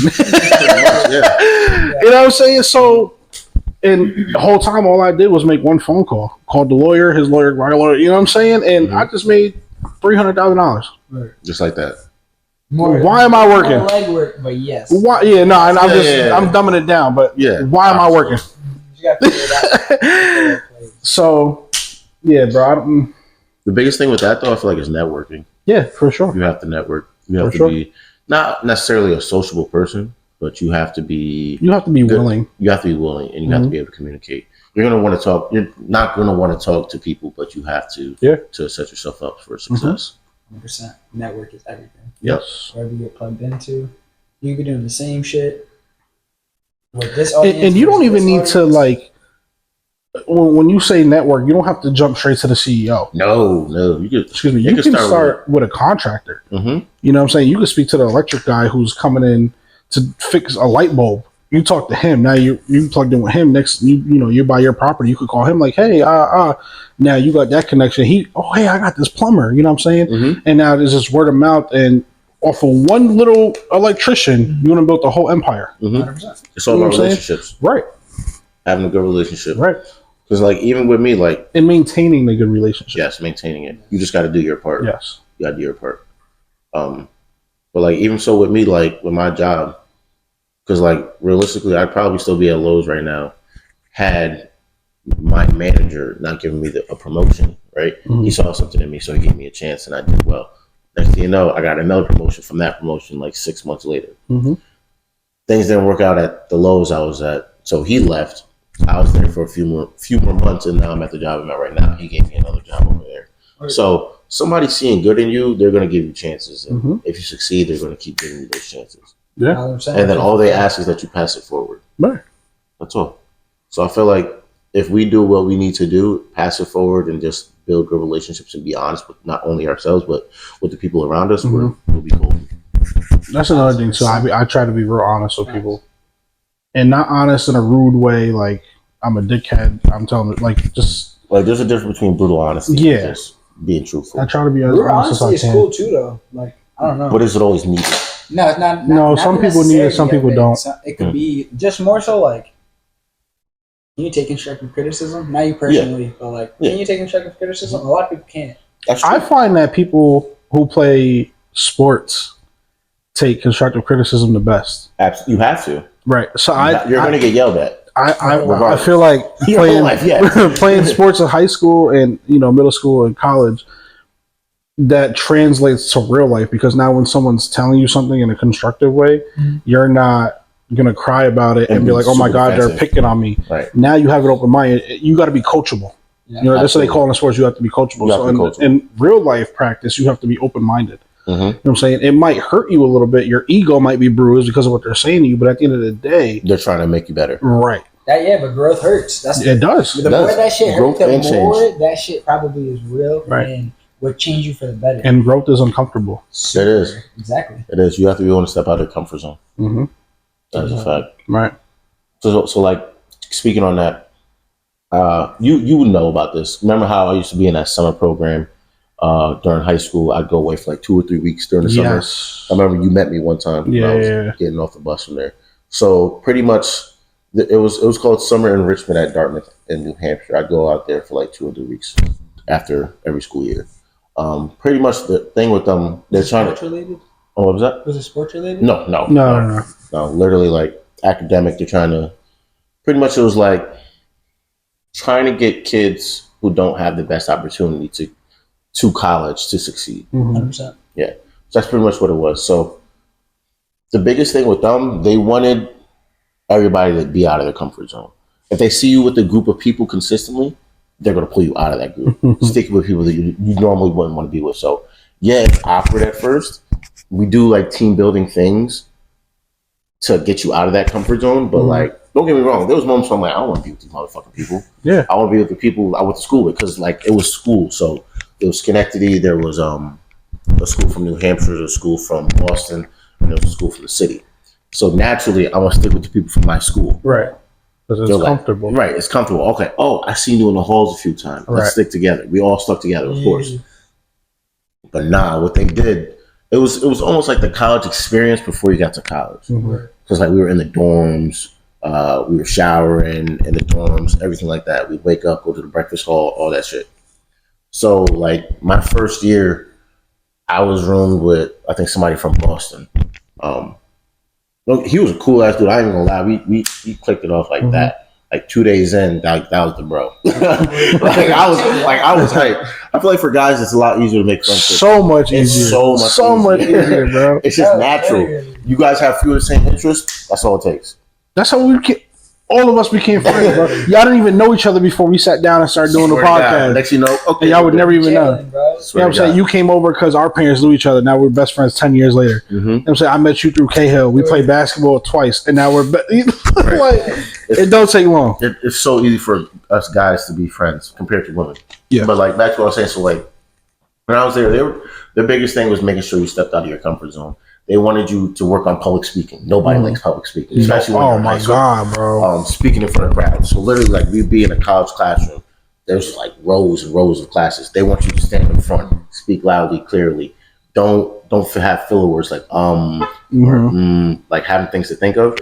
Yeah. You know what I'm saying? So, and the whole time, all I did was make one phone call. Called the lawyer, his lawyer, my lawyer. You know what I'm saying? And I just made $300,000. Just like that. More, Why am I working? More legwork, but yes. Why? Yeah, no, and I'm Yeah. I'm dumbing it down. But Yeah. why am I working? You got to figure it out. So, yeah, bro. I don't, The biggest thing with that, though, I feel like is networking. yeah, for sure. You have to network. You have For to sure. be not necessarily a sociable person, but you have to be. You have to be Good. willing. You have to be willing, and you have to be able to communicate. You're gonna want to talk. You're not gonna want to talk to people, but you have to. Yeah. To set yourself up for success. 100%. Network is everything. Yes. Wherever you get plugged into, you can be doing the same shit with this And, audience. you don't versus even this need to audience. like. When you say network, you don't have to jump straight to the CEO. No, you could. Excuse me. You You can can start start with a contractor. Mm-hmm. You know what I'm saying? You can speak to the electric guy who's coming in to fix a light bulb. You talk to him. Now you plugged in with him. Next, you buy your property. You could call him like, hey, now you got that connection. Hey, I got this plumber. You know what I'm saying? Mm-hmm. And now there's this word of mouth, and off of one little electrician, you want to build the whole empire. 100%. It's all You know about what I'm saying? relationships. Right. Having a good relationship. Right. Because like even with me, like And maintaining the good relationship. yes, maintaining it. You just got to do your part. Yes. You got to do your part. But like even so with me, like with my job, because like realistically, I'd probably still be at Lowe's right now, had my manager not given me a promotion. Right? Mhm. He saw something in me, so he gave me a chance, and I did well. Next thing you know, I got another promotion from that promotion like 6 months later. Mm-hmm. Things didn't work out at the Lowe's I was at, so he left. I was there for a few more months, and now I'm at the job I'm at right now. He gave me another job over there. Right. So somebody seeing good in you, they're going to give you chances, and Mhm. if you succeed, they're going to keep giving you those chances. Yeah. All I'm saying. And then all they ask is that you pass it forward. Right. That's all. So I feel like if we do what we need to do, pass it forward, and just build good relationships and be honest with not only ourselves but with the people around us, we'll be cool. That's another thing too. I try to be real honest with people, and not honest in a rude way. Like I'm a dickhead. I'm telling them like just. Like there's a difference between brutal honesty Yeah. and just being truthful. I try to be as Real honest as I honesty is can. cool too, though. Like, I don't know. But is it always needed? No, it's not. No, not some the people need it, some necessity people of it. don't. So it could be just more so like, can you take constructive criticism? Not you personally, but like, Yeah. can you take constructive criticism? A lot of people can't. That's true. I find that people who play sports take constructive criticism the best. You have to. Right. So You're going to get yelled at. I Regardless. feel like Your whole playing, life, yeah. playing sports in high school and middle school and college, that translates to real life, because now when someone's telling you something in a constructive way, Mhm. you're not gonna cry about it and, And be be like, "Oh my super God, defensive. they're picking on me." Right. Now you have an open mind. You got to be coachable. Yeah. That's what they Absolutely. call in sports. You have to be coachable. You have So to be coachable. in real life practice, you have to be open minded. Mm-hmm. You know what I'm saying? It might hurt you a little bit. Your ego might be bruised because of what they're saying to you, but at the end of the day, They're trying to make you better. right? But growth hurts. That's It does. the does. more that shit Growth hurts, the and more change. that shit probably is real Right. and would change you for the better. And growth is uncomfortable. Super. It is. Exactly. It is. You have to be willing to step out of your comfort zone. Mm-hmm. That is a fact. Right. So like speaking on that, You would know about this. Remember how I used to be in that summer program during high school? I'd go away for like 2 or 3 weeks during the summer. Yes. I remember you met me one time when I was getting off the bus from there. So pretty much, it was called Summer Enrichment at Dartmouth in New Hampshire. I'd go out there for like 2 or 3 weeks after every school year. Pretty much the thing with them, they're trying to. Related? Oh, what was that? Was it sports related? No. Literally, like academic. They're trying to. Pretty much, it was like trying to get kids who don't have the best opportunity to college to succeed. 100%. Yeah, so that's pretty much what it was. So the biggest thing with them, they wanted everybody to be out of their comfort zone. If they see you with a group of people consistently, they're going to pull you out of that group. Stick with people that you normally wouldn't want to be with. So yeah, it's awkward at first. We do like team building things to get you out of that comfort zone, but like, don't get me wrong, there was moments where I'm like, I don't want to be with these motherfucking people. Yeah, I want to be with the people I went to school with, because like it was school. So it was Schenectady. There was a school from New Hampshire, a school from Boston, and there was a school from the city. So naturally, I want to stick with the people from my school. right. Because it's comfortable. Right, it's comfortable. Okay. Oh, I seen you in the halls a few times. Let's stick together. We all stuck together, of course. But nah, what they did, it was almost like the college experience before you got to college. Because like we were in the dorms, we were showering in the dorms, everything like that. We'd wake up, go to the breakfast hall, all that shit. So like my first year, I was roomed with, I think, somebody from Boston. He was a cool ass dude. I ain't gonna lie. We clicked it off like that. Like 2 days in, that was the bro. I was hyped. I feel like for guys, it's a lot easier to make friends. So much easier. So much easier, bro. It's just natural. You guys have few of the same interests. That's all it takes. That's how all of us became friends, bro. Y'all didn't even know each other before we sat down and started doing the podcast. Next you know, okay, and y'all would never even know. You know what I'm saying? You came over because our parents knew each other. Now we're best friends 10 years later. You know what I'm saying? I met you through Cahill. We played basketball twice, and now we're like, it don't take long. It's so easy for us guys to be friends compared to women. Yeah. But like back to what I was saying, so like when I was there, their biggest thing was making sure you stepped out of your comfort zone. They wanted you to work on public speaking. Nobody likes public speaking, especially when you're in high school. God, bro! Speaking in front of crowds. So literally, like we'd be in a college classroom. There's like rows and rows of classes. They want you to stand in front, speak loudly, clearly. Don't have filler words like or like having things to think of,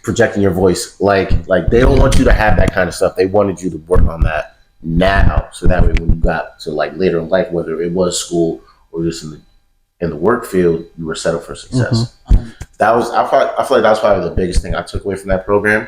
projecting your voice. Like they don't want you to have that kind of stuff. They wanted you to work on that now, so that way when you got to like later in life, whether it was school or just in the work field, you were set up for success. That was I feel like that was probably the biggest thing I took away from that program.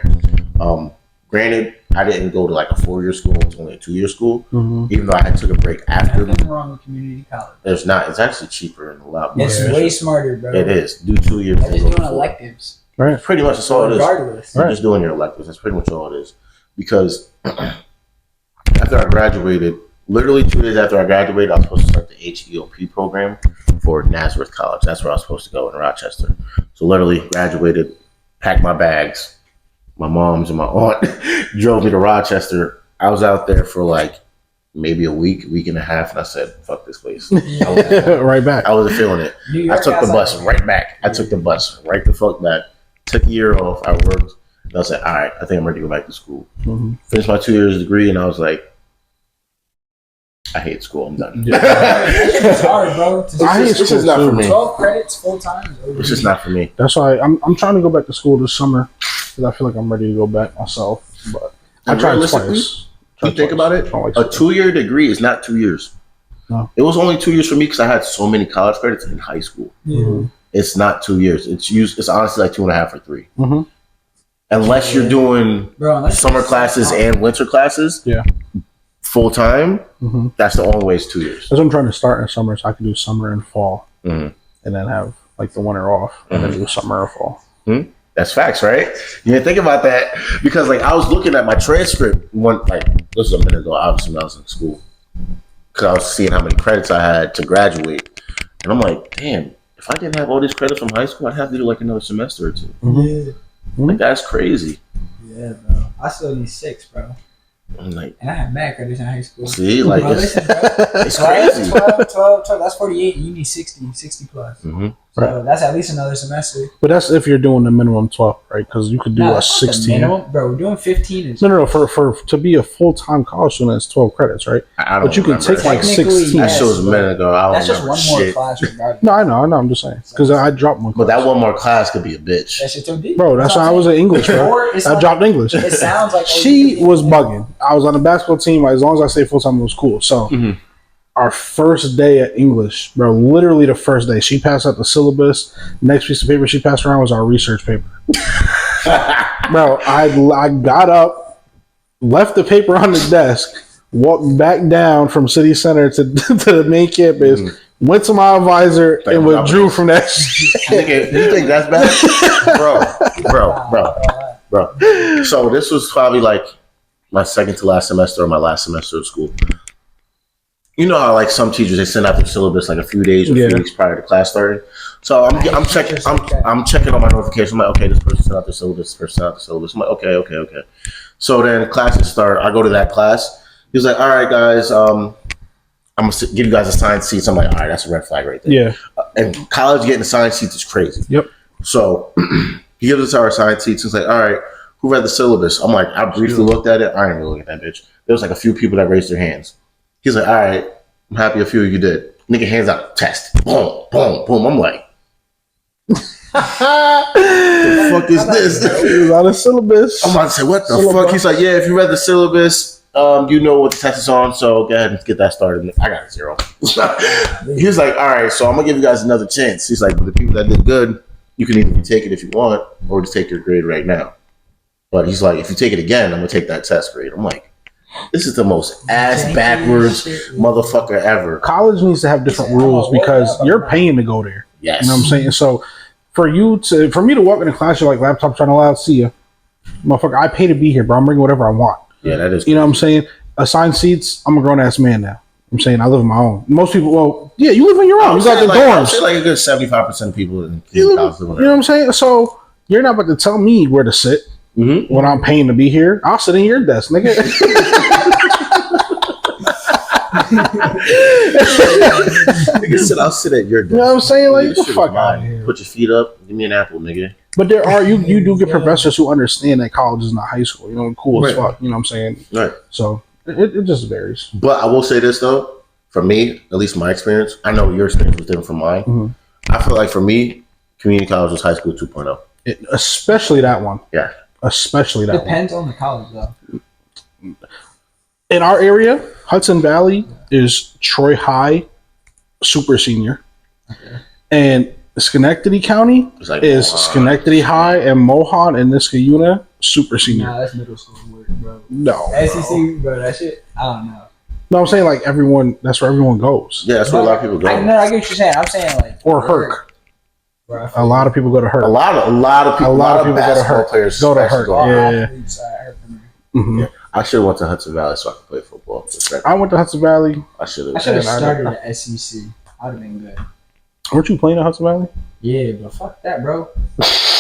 Granted, I didn't go to like a 4-year school; it was only a 2-year school. Even though I had took a break after. There's nothing wrong with community college. There's not. It's actually cheaper and a lot more. It's way smarter, bro. It is. Do 2 years. I'm just doing electives. Right. Pretty much that's all it is. Regardless. You're just doing your electives. That's pretty much all it is. Because after I graduated, literally 2 days after I graduated, I was supposed to start the HEOP program for Nazareth College. That's where I was supposed to go in Rochester. So literally graduated, packed my bags. My mom's and my aunt drove me to Rochester. I was out there for like maybe a week and a half, and I said, fuck this place. Right back. I wasn't feeling it. I took the bus right back. I took the bus right the fuck back. Took a year off. I worked. And I said, all right, I think I'm ready to go back to school. Finished my 2 years degree, and I was like, I hate school. I'm done. It's hard, bro. This is not for me. 12 credits full time. It's just not for me. That's why I'm trying to go back to school this summer because I feel like I'm ready to go back myself. But I tried twice. You think about it, a 2-year degree is not 2 years. No. It was only 2 years for me because I had so many college credits in high school. It's not 2 years. It's honestly like 2.5 or 3. Unless you're doing summer classes and winter classes. Full time, that's the only way it's 2 years. That's what I'm trying to start in summer, so I can do summer and fall, and then have like the winter off, and then do summer or fall. That's facts, right? You didn't think about that because, like, I was looking at my transcript this was a minute ago. Obviously, when I was in school, because I was seeing how many credits I had to graduate, and I'm like, damn, if I didn't have all these credits from high school, I'd have to do like another semester or 2. Like that's crazy. Yeah, bro. I still need 6, bro. I'm like, and I had mad credits in high school. See, like, bro, listen, bro. it's crazy. 12, that's 48. You need 60 plus. So that's at least another semester. But that's if you're doing the minimum 12, right? Because you could do a That's not the 16. minimum, bro. We're doing 15. Is No. For to be a full-time college student, it's 12 credits, right? I don't But you can remember. take like Technically, 16. That yes. shit was a minute ago. I don't that's just remember one more shit. class regardless. No, I know. I'm just saying because I dropped one. But Class. that one more class could be a bitch. That shit's too deep. Bro, that's why I was in English, bro. Or it's I like- dropped English. It sounds like She was bugging. I was on the basketball team. Like, as long as I stayed full time, it was cool. So, Mhm. our first day at English, bro, literally the first day, she passed out the syllabus. Next piece of paper she passed around was our research paper. Bro, I got up, left the paper on the desk, walked back down from City Center to the main campus, went to my advisor, Like, and withdrew from that shit. You think that's bad? Bro. So this was probably like my second to last semester or my last semester of school. You know how like some teachers they send out their syllabus like a few days or a Yeah. few weeks prior to class starting. So I'm checking on my notifications. I'm like, okay, this person sent out the syllabus. This person sent out the syllabus. I'm like, okay. So then classes start. I go to that class. He was like, all right, guys, I'm gonna give you guys assigned seats. I'm like, all right, that's a red flag right there. Yeah. And college getting assigned seats is crazy. Yep. So he gives us our assigned seats. He's like, all right, who read the syllabus? I'm like, I briefly looked at it. I didn't really look at that bitch. There was like a few people that raised their hands. He's like, all right, I'm happy a few of you did. Nigga hands out test. Boom, boom, boom. I'm like, the fuck is this? It was on the syllabus. I'm about to say, what the Syllabus. fuck? He's like, yeah, if you read the syllabus, you know what the test is on, so go ahead and get that started. I got a 0. He was like, all right, so I'm gonna give you guys another chance. He's like, but the people that did good, you can either take it if you want, or just take your grade right now. But he's like, if you take it again, I'm gonna take that test grade. I'm like, this is the most ass backwards motherfucker ever. College needs to have different rules because you're paying to go there. Yes. You know what I'm saying? So for me to walk in the class, you're like, laptop trying to allow, see ya. Motherfucker, I pay to be here, bro. I'm bringing whatever I want. Yeah, that is. You know what I'm saying? Assigned seats, I'm a grown ass man now. I'm saying I live on my own. Most people, well, yeah, you live on your own. You got the I'd dorms. say like a good 75% of people in You college live on know what I'm saying? So you're not about to tell me where to sit Mm-hmm. when I'm paying to be here. I'll sit in your desk, nigga. Nigga said, I'll sit at your desk. You know what I'm saying? Like, This get the shit fuck is out of mine. here. Put your feet up. Give me an apple, nigga. But there are you do get professors who understand that college is not high school. You know, cool as Right. fuck. You know what I'm saying? Right. So it just varies. But I will say this though, for me, at least my experience, I know your experience was different from mine. Mhm. I feel like for me, community college was high school 2.0. Especially that one. Yeah. Especially that Depends on the college though. one. In our area, Hudson Valley is Troy High, super senior, and Schenectady County It's like is Mohan. Schenectady High and Mohan and Niskayuna super senior. Nah, that's middle school work, bro. No, SEC, bro, that shit. I don't know. no, I'm saying like everyone. That's where everyone goes. Yeah, that's where a lot of people go. I get what you're saying. I'm saying like Or Herc. Bro, I feel A lot of people go to Herc. A lot of people, A lot of people go to basketball Herc. players Go to actually Herc. all Yeah. athletes, I heard from there. Mhm. I should have went to Hudson Valley so I could play football. I went to Hudson Valley. I should I have. should have And I started at SEC. I'd have been good. Weren't you playing at Hudson Valley? Yeah, but fuck that, bro.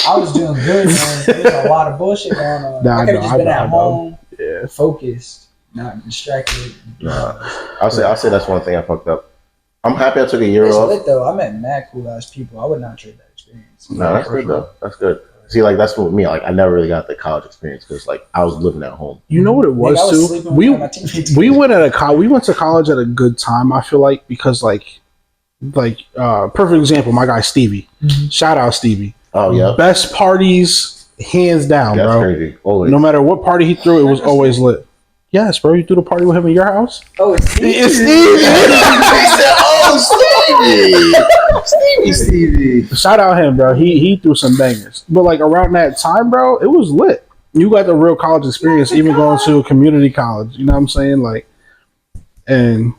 I was doing good, man. There's a lot of bullshit going on. Nah, I could have just been I at know. home, Yeah. focused, not distracted. Nah. I'll say that's one thing I fucked up. I'm happy I took a year It's off. lit though. I met mad cool ass people. I would not trade that experience. No, that's good though. That's good. See, like that's what me. Like I never really got the college experience because like I was living at home. You know what it was, Nigga, I was too. sleeping We with my teammates. we went we went to college at a good time. I feel like because perfect example. My guy Stevie. Mhm. Shout out Stevie. Oh yeah, Best parties hands down, that's bro. crazy. Always. No matter what party he threw, it was always lit. Yes, bro. You threw the party with him in your house. Oh, it's It's Stevie. Shout out him, bro. He threw some bangers. But like around that time, bro, it was lit. You got the real college experience, even going to a community college. You know what I'm saying? Like, and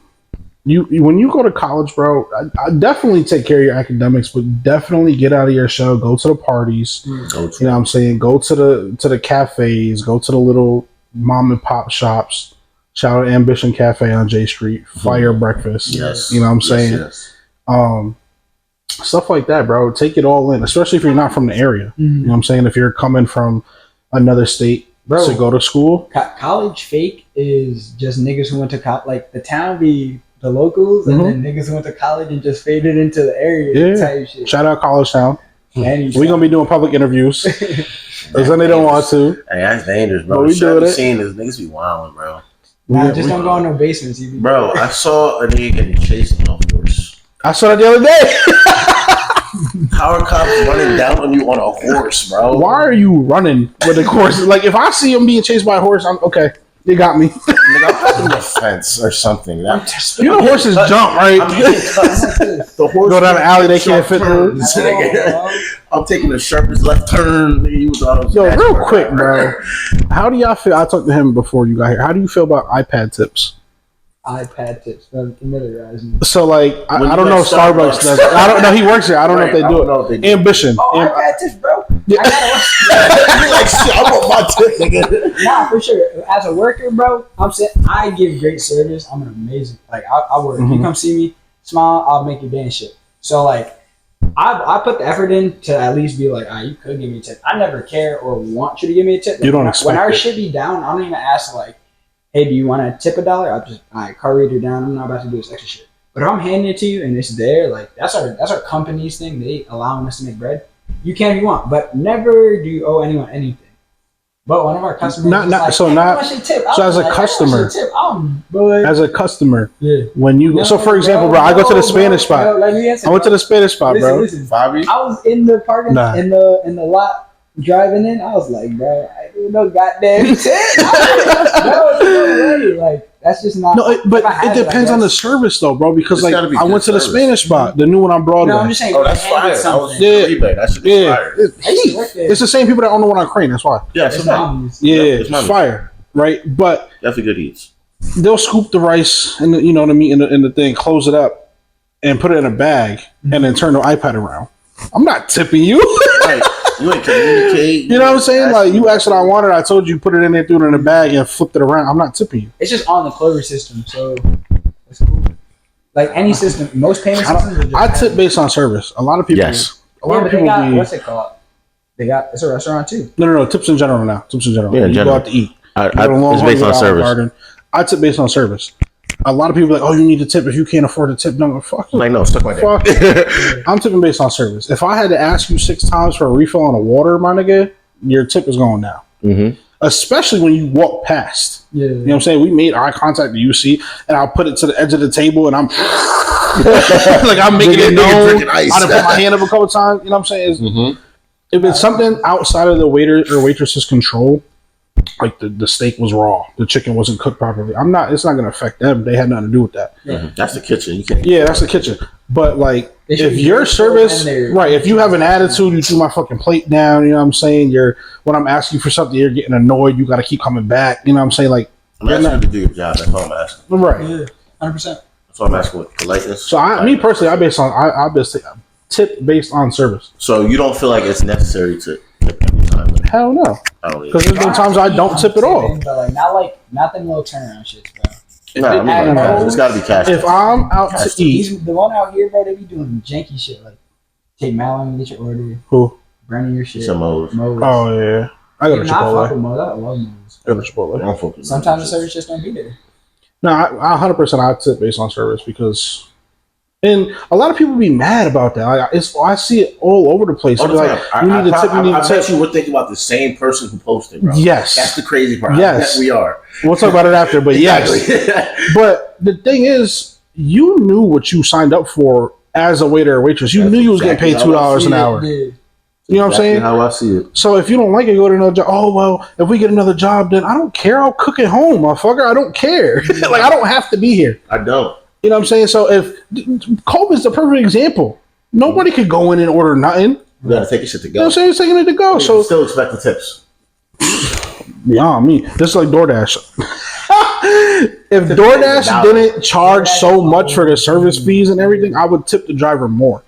you when you go to college, bro, I definitely take care of your academics, but definitely get out of your shell. Go to the parties. You know what I'm saying? Go to the cafes. Go to the little mom and pop shops. Shout out Ambition Cafe on J Street. Fire breakfast. Yes. You know what I'm saying? Yes. Stuff like that, bro. Take it all in, especially if you're not from the area. You know what I'm saying? If you're coming from another state to go to school. College fake is just niggas who went to college. Like the town be the locals, and then niggas who went to college and just faded into the area type shit. Shout out College Town. And We're gonna be doing public interviews. Because then they don't want to. Hey, that's dangerous, bro. But we Shit doing I be it. seeing is niggas be wilding, bro. Nah, just don't go in no basements. You be Bro, I saw a nigga getting chased on a horse. I saw that the other day. How are cops running down on you on a horse, bro? Why are you running with a horse? Like, if I see him being chased by a horse, I'm okay. They got me. Nigga, I'm hopping the fence or something. You know horses jump, right? The horse Go down the alley, they can't fit through. I'm taking the sharpest left turn. Yo, real quick, bro. How do y'all feel? I talked to him before you got here. How do you feel about iPad tips? iPad tips, familiarize me. So, like, I don't know if Starbucks does. I don't know. He works here. I don't know if they do it. Ambition. Oh, iPad tips, bro. Yeah. You like shit? I want my tip, nigga. Nah, for sure. As a worker, bro, I'm saying I give great service. I'm an amazing. Like I work. You come see me, smile. I'll make your day and shit. So like, I put the effort in to at least be like, you could give me a tip. I never care or want you to give me a tip. You don't when expect our it. shit be down, I don't even ask like, hey, do you want to tip $1? I'll just, all right, car reader down. I'm not about to do this extra shit. But if I'm handing it to you and it's there, like that's our company's thing. They allowing us to make bread. You can if you want, but never do you owe anyone anything. But one of our customers, as a customer, as a customer, yeah. When you so for example, bro, I go to the Spanish spot. I went to the Spanish spot, bro. Listen, I was in the parking in the lot driving in. I was like, bro, I do no goddamn shit. Like that's just not. No, but it depends on the service though, bro. Because like I went to the Spanish spot, the new one on Broadway. No, I'm just saying. Oh, that's fire. That should be fire. It's the same people that own the one on Crane. That's why. Yeah, it's fire, right? But definitely good eats. They'll scoop the rice and you know what I mean in the thing, close it up, and put it in a bag, and then turn the iPad around. I'm not tipping you. Right. You ain't communicate. You know what I'm saying? Like you asked what I wanted, I told you put it in there, threw it in a bag, and flipped it around. I'm not tipping you. It's just on the Clover system, so that's cool. Like any system, most payment systems. I tip based on service. A lot of people. Yes. A lot of people. What's it called? It's a restaurant too. No. Tips in general now. Tips in general. Yeah, you go out to eat. It's based on service. Garden. I tip based on service. A lot of people are like, oh, you need to tip if you can't afford to tip. No, fuck you. Like no, stuck like fuck. I'm tipping based on service. If I had to ask you 6 times for a refill on a water, my nigga, your tip is going down. Mm-hmm. Especially when you walk past. Yeah. You know what I'm saying? We made eye contact to UC, and I'll put it to the edge of the table, and I'm like I'm making it known. I done put my hand up a couple times. You know what I'm saying? If it's something outside of the waiter or waitress's control, like the steak was raw, the chicken wasn't cooked properly, it's not gonna affect them. They had nothing to do with that. That's the kitchen. You can't. Yeah, that's the kitchen. But like, if your service, right? If you have an attitude, you threw my fucking plate down. You know what I'm saying? When I'm asking you for something, you're getting annoyed. You got to keep coming back. You know what I'm saying? Like, I'm asking you to do your job. That's all I'm asking. Right. Yeah, 100%. That's all I'm asking with politeness. So me personally, I tip based on service. So you don't feel like it's necessary to tip every time? Hell no. Because there's been times I don't tip at all. But like not them little turnaround shits, bro. It's got to be cash. If I'm out to eat, the one out here, bro, they be doing janky shit like take Malin, get your order. Who? Burning your shit. Some Moe's. Oh yeah, I go to Chipotle. I love Moe's. I go to Chipotle. Sometimes the service just don't be there. No, I 100% I tip based on service because, and a lot of people be mad about that. I see it all over the place. All the time. Like, you need to tip. You need to tip. I bet you would think about the same person who posted, bro. Yes, that's the crazy part. Yes, we are. We'll talk about it after, but yes. But the thing is, you knew what you signed up for as a waiter or waitress. You knew you was getting paid $2 an hour. You know what I'm saying? How I see it. So if you don't like it, go to another job. Oh well, if we get another job, then I don't care. I'll cook at home, motherfucker. I don't care. Like I don't have to be here. I don't. You know what I'm saying? So if COVID's the perfect example. Nobody could go in and order nothing. You gotta take your shit to go. You know what I'm saying? It's taking it to go. So still expect the tips. Yeah, me. This is like DoorDash. If DoorDash didn't charge so much for the service fees and everything, I would tip the driver more.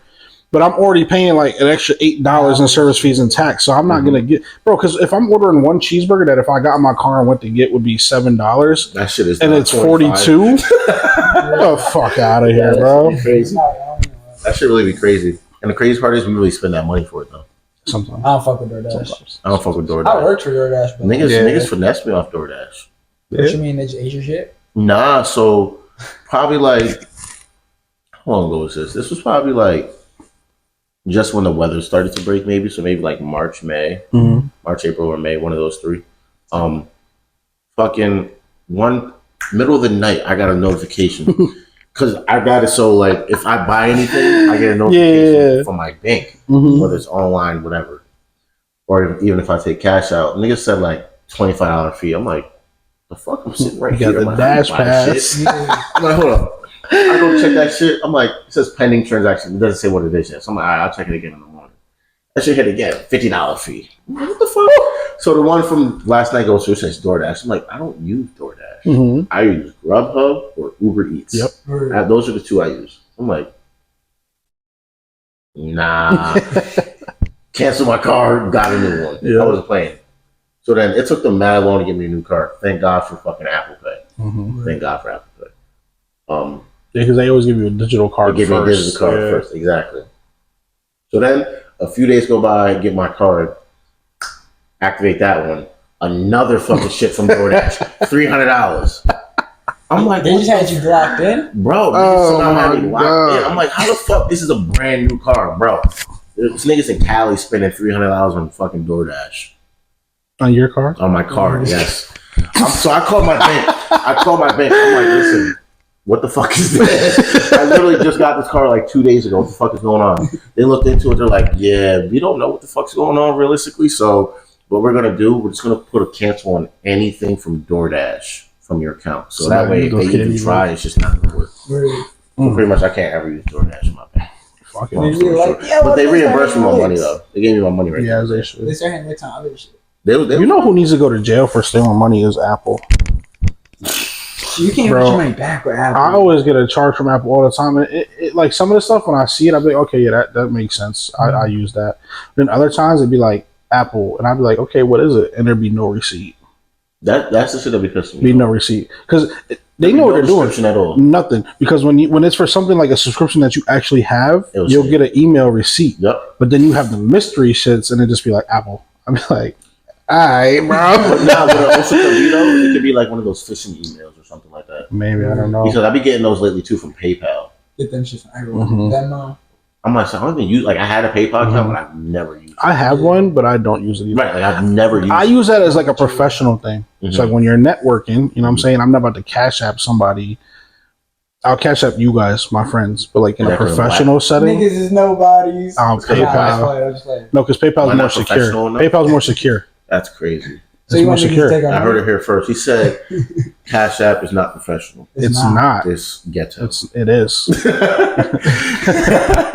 But I'm already paying like an extra $8 in service fees and tax, so I'm not gonna get, bro. Because if I'm ordering one cheeseburger that if I got in my car and went to get would be $7, that shit is, and it's 42. The fuck out of here, bro. Crazy. That should really be crazy. And the crazy part is we really spend that money for it though. Sometimes I don't fuck with DoorDash. Sometimes. I don't fuck with DoorDash. I worked for DoorDash, but niggas finesse me off DoorDash. What you mean? They ate your shit? Nah, so probably like, how long ago was this? This was probably like just when the weather started to break, maybe. So maybe like March, April, or May, one of those three. Fucking one middle of the night, I got a notification because I got it. So like, if I buy anything, I get a notification from my bank, whether it's online, whatever, or even if I take cash out. Nigga said like $25 fee. I'm like, the fuck? I'm sitting right here. The like, dash pass. I'm like, hold up. I go check that shit. I'm like, it says pending transaction. It doesn't say what it is yet. So I'm like, all right, I'll check it again in the morning. That shit hit again. $50 fee. What the fuck? So the one from last night goes through, says DoorDash. I'm like, I don't use DoorDash. I use Grubhub or Uber Eats. Yep. Those are the two I use. I'm like, nah. Cancel my card, got a new one. I wasn't playing. So then it took them mad long to get me a new card. Thank God for fucking Apple Pay. Thank God for Apple Pay. Yeah, because they always give you a digital card first. They give me a digital card first, exactly. So then a few days go by, I get my card, activate that one. Another fucking shit from DoorDash. $300. I'm like, they just had you locked in? Bro, somehow had me locked in. I'm like, how the fuck? This is a brand new car, bro. This niggas in Cali spending $300 on fucking DoorDash. On your card? On my card, yes. So I called my bank. I'm like, listen, what the fuck is this? I literally just got this car like 2 days ago. What the fuck is going on? They looked into it. They're like, yeah, we don't know what the fuck's going on realistically. So what we're going to do, we're just going to put a cancel on anything from DoorDash from your account. So that way, if they even try, it's just not going to work. So pretty much, I can't ever use DoorDash in my bank. But they reimbursed me my money, though. They gave me my money right now. Yeah, they should. They start handling time other shit. You know who needs to go to jail for stealing money is Apple. You can't get your money back with Apple. I always get a charge from Apple all the time. And it like some of the stuff, when I see it, I'll be like, okay, yeah, that makes sense. I use that. Then other times it'd be like Apple, and I'd be like, okay, what is it? And there'd be no receipt. That's the shit that because be no receipt because they know what they're doing. At all. Nothing, because when it's for something like a subscription that you actually have, you'll get an email receipt. Yep. But then you have the mystery shits, and it just be like Apple. I'd be like, all right, bro. But it also could be though. It could be like one of those phishing emails or something like that. Maybe, I don't know. Because I be getting those lately too from PayPal. Get them shit from everyone. Venmo. I'm like, so I don't even use. Like, I had a PayPal account, but I've never used it. I have one, but I don't use it either. Right, like I've never used. I use that as like a professional thing. It's like when you're networking. You know what I'm saying? I'm not about to cash app somebody. I'll cash app you guys, my friends, but like in a professional setting. Niggas is nobodies. PayPal. No, because PayPal is more secure. PayPal's more secure. That's crazy. So you want secure. I heard it here first. He said, "Cash App is not professional. It's not. It's ghetto. It is.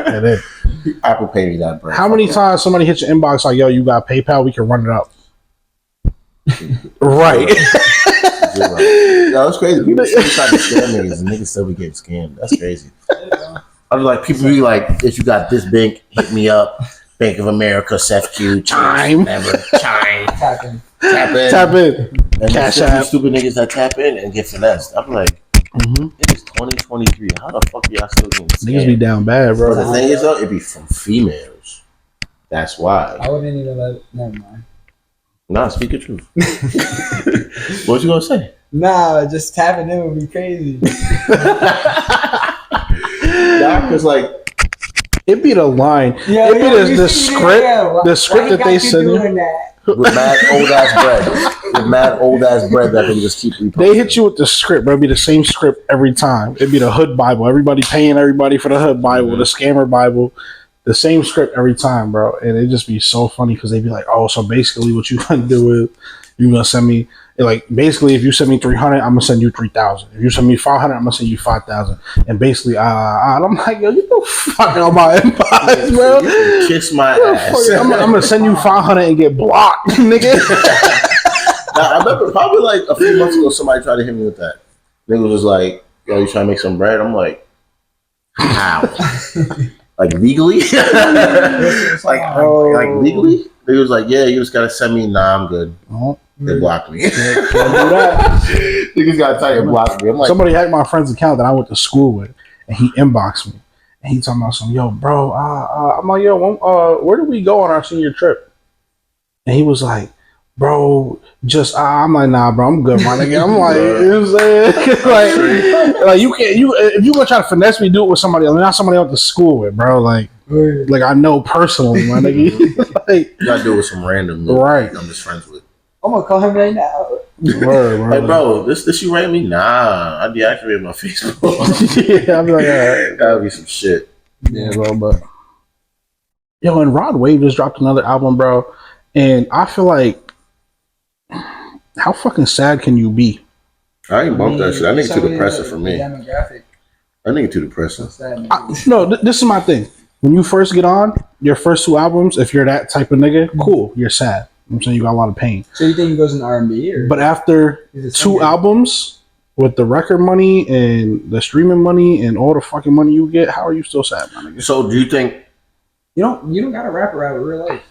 It is. Apple Pay me that, bro. How many times somebody hits your inbox like, "Yo, you got PayPal? We can run it up." Right. No, it's crazy. People still try to scam niggas, and niggas still be getting scammed. That's crazy. I was like, people be like, if you got this bank, hit me up. Bank of America, CEFQ, Chime. Tap in. And Cash App. Stupid niggas that tap in and get finessed. I'm like, it's 2023. How the fuck are y'all still getting scammed? Niggas be down bad, bro. But the thing is, though, it be from females. That's why. I wouldn't even let it. Never mind. Nah, speak the truth. What you gonna say? Nah, just tapping in would be crazy. Nah, cause like, it be the line. Yeah, it be the script. The script that they send you. With mad old ass bread that they just keep reposting. They hit you with the script, bro. It'd be the same script every time. It'd be the Hood Bible. Everybody paying everybody for the Hood Bible, the Scammer Bible. The same script every time, bro. And it'd just be so funny because they'd be like, oh, so basically what you gonna do is you gonna send me, like, basically if you send me 300, I'm gonna send you 3,000. If you send me 500, I'm gonna send you 5,000. And basically, and I'm like, yo, you go fuck on my inbox, bro. Kiss my ass. I'm gonna send you 500 and get blocked, nigga. Now, I remember probably like a few months ago, somebody tried to hit me with that. Nigga was like, yo, you trying to make some bread? I'm like, how? Like legally? like legally? They was like, yeah, you just gotta send me. Nah, I'm good. They blocked me. Can't do that. You just gotta tell you blocked me. I'm like, somebody hacked my friend's account that I went to school with, and he inboxed me, and he talking about some, yo, bro. I'm like, yo, where did we go on our senior trip? And he was like, bro, just I'm like, nah, bro, I'm good, my nigga. I'm like, you know what I'm saying? like you can't if you gonna try to finesse me, do it with somebody else, not somebody I went to school with, bro. Like I know personally, my nigga. like, You gotta do it with some random right. I'm just friends with. I'm gonna call him right now. Word, Like, bro, this you rate me? Nah, I deactivated my Facebook. yeah, I'll be like, all right. That'll be some shit. Yeah, bro, but yo, and Rod Wave just dropped another album, bro, and I feel like, how fucking sad can you be? I ain't bumped that shit. That nigga too Somebody depressing the- for the me. Demographic. That nigga too depressing. So sad. No, this is my thing. When you first get on, your first 2 albums, if you're that type of nigga, cool, you're sad. I'm saying you got a lot of pain. So you think he goes in R&B or? But after he's a 2 singer? albums, with the record money and the streaming money and all the fucking money you get, how are you still sad, my nigga? So do you think You don't gotta rap around with real life.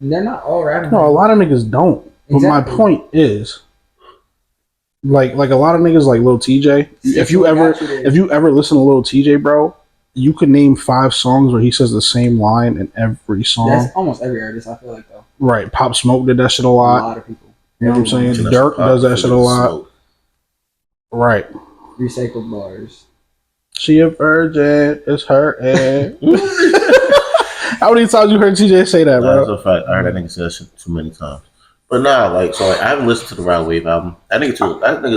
And they're not all rapping. No, a lot of niggas don't. But my Exactly. point is, like a lot of niggas like Lil TJ. If you ever listen to Lil TJ, bro, you could name 5 songs where he says the same line in every song. That's almost every artist, I feel like, though. Right. Pop Smoke did that shit a A lot. lot of people. You know what I'm saying? That's Dirk pop, does that shit a lot. smoke. Right. Recycled bars. She a virgin. It's her and how many times you heard TJ say that, Nah, that's bro? a fact. I heard that nigga say that shit too many times. But nah, like, so like, I haven't listened to the Rod Wave album. That nigga's a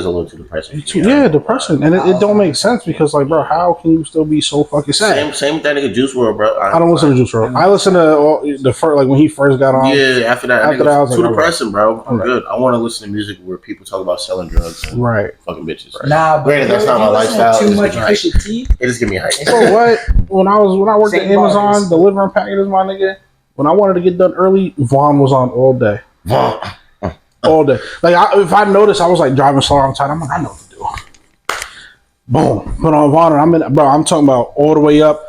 little too depressing. for me. Yeah, depression, and it don't make sense because, like, bro, how can you still be so fucking sad? Same with that nigga Juice WRLD, bro. I don't listen to Juice WRLD. I listen to all, the first, like when he first got on. Yeah, after that, After that, I was too like, alright. depressing, bro. I'm Alright. good. I want to listen to music where people talk about selling drugs and Right. fucking bitches. Nah, but Granted, that's not my lifestyle. Too It's much just like- Pusha T. It just give me hype. So what? When I worked at Same Amazon bars. delivering packages, my nigga. When I wanted to get done early, Vaughn was on all day, all day. Like if I noticed, I was like driving slow on time. I'm like, I know what to do. Boom, put on Vaughn, and I'm talking about all the way up,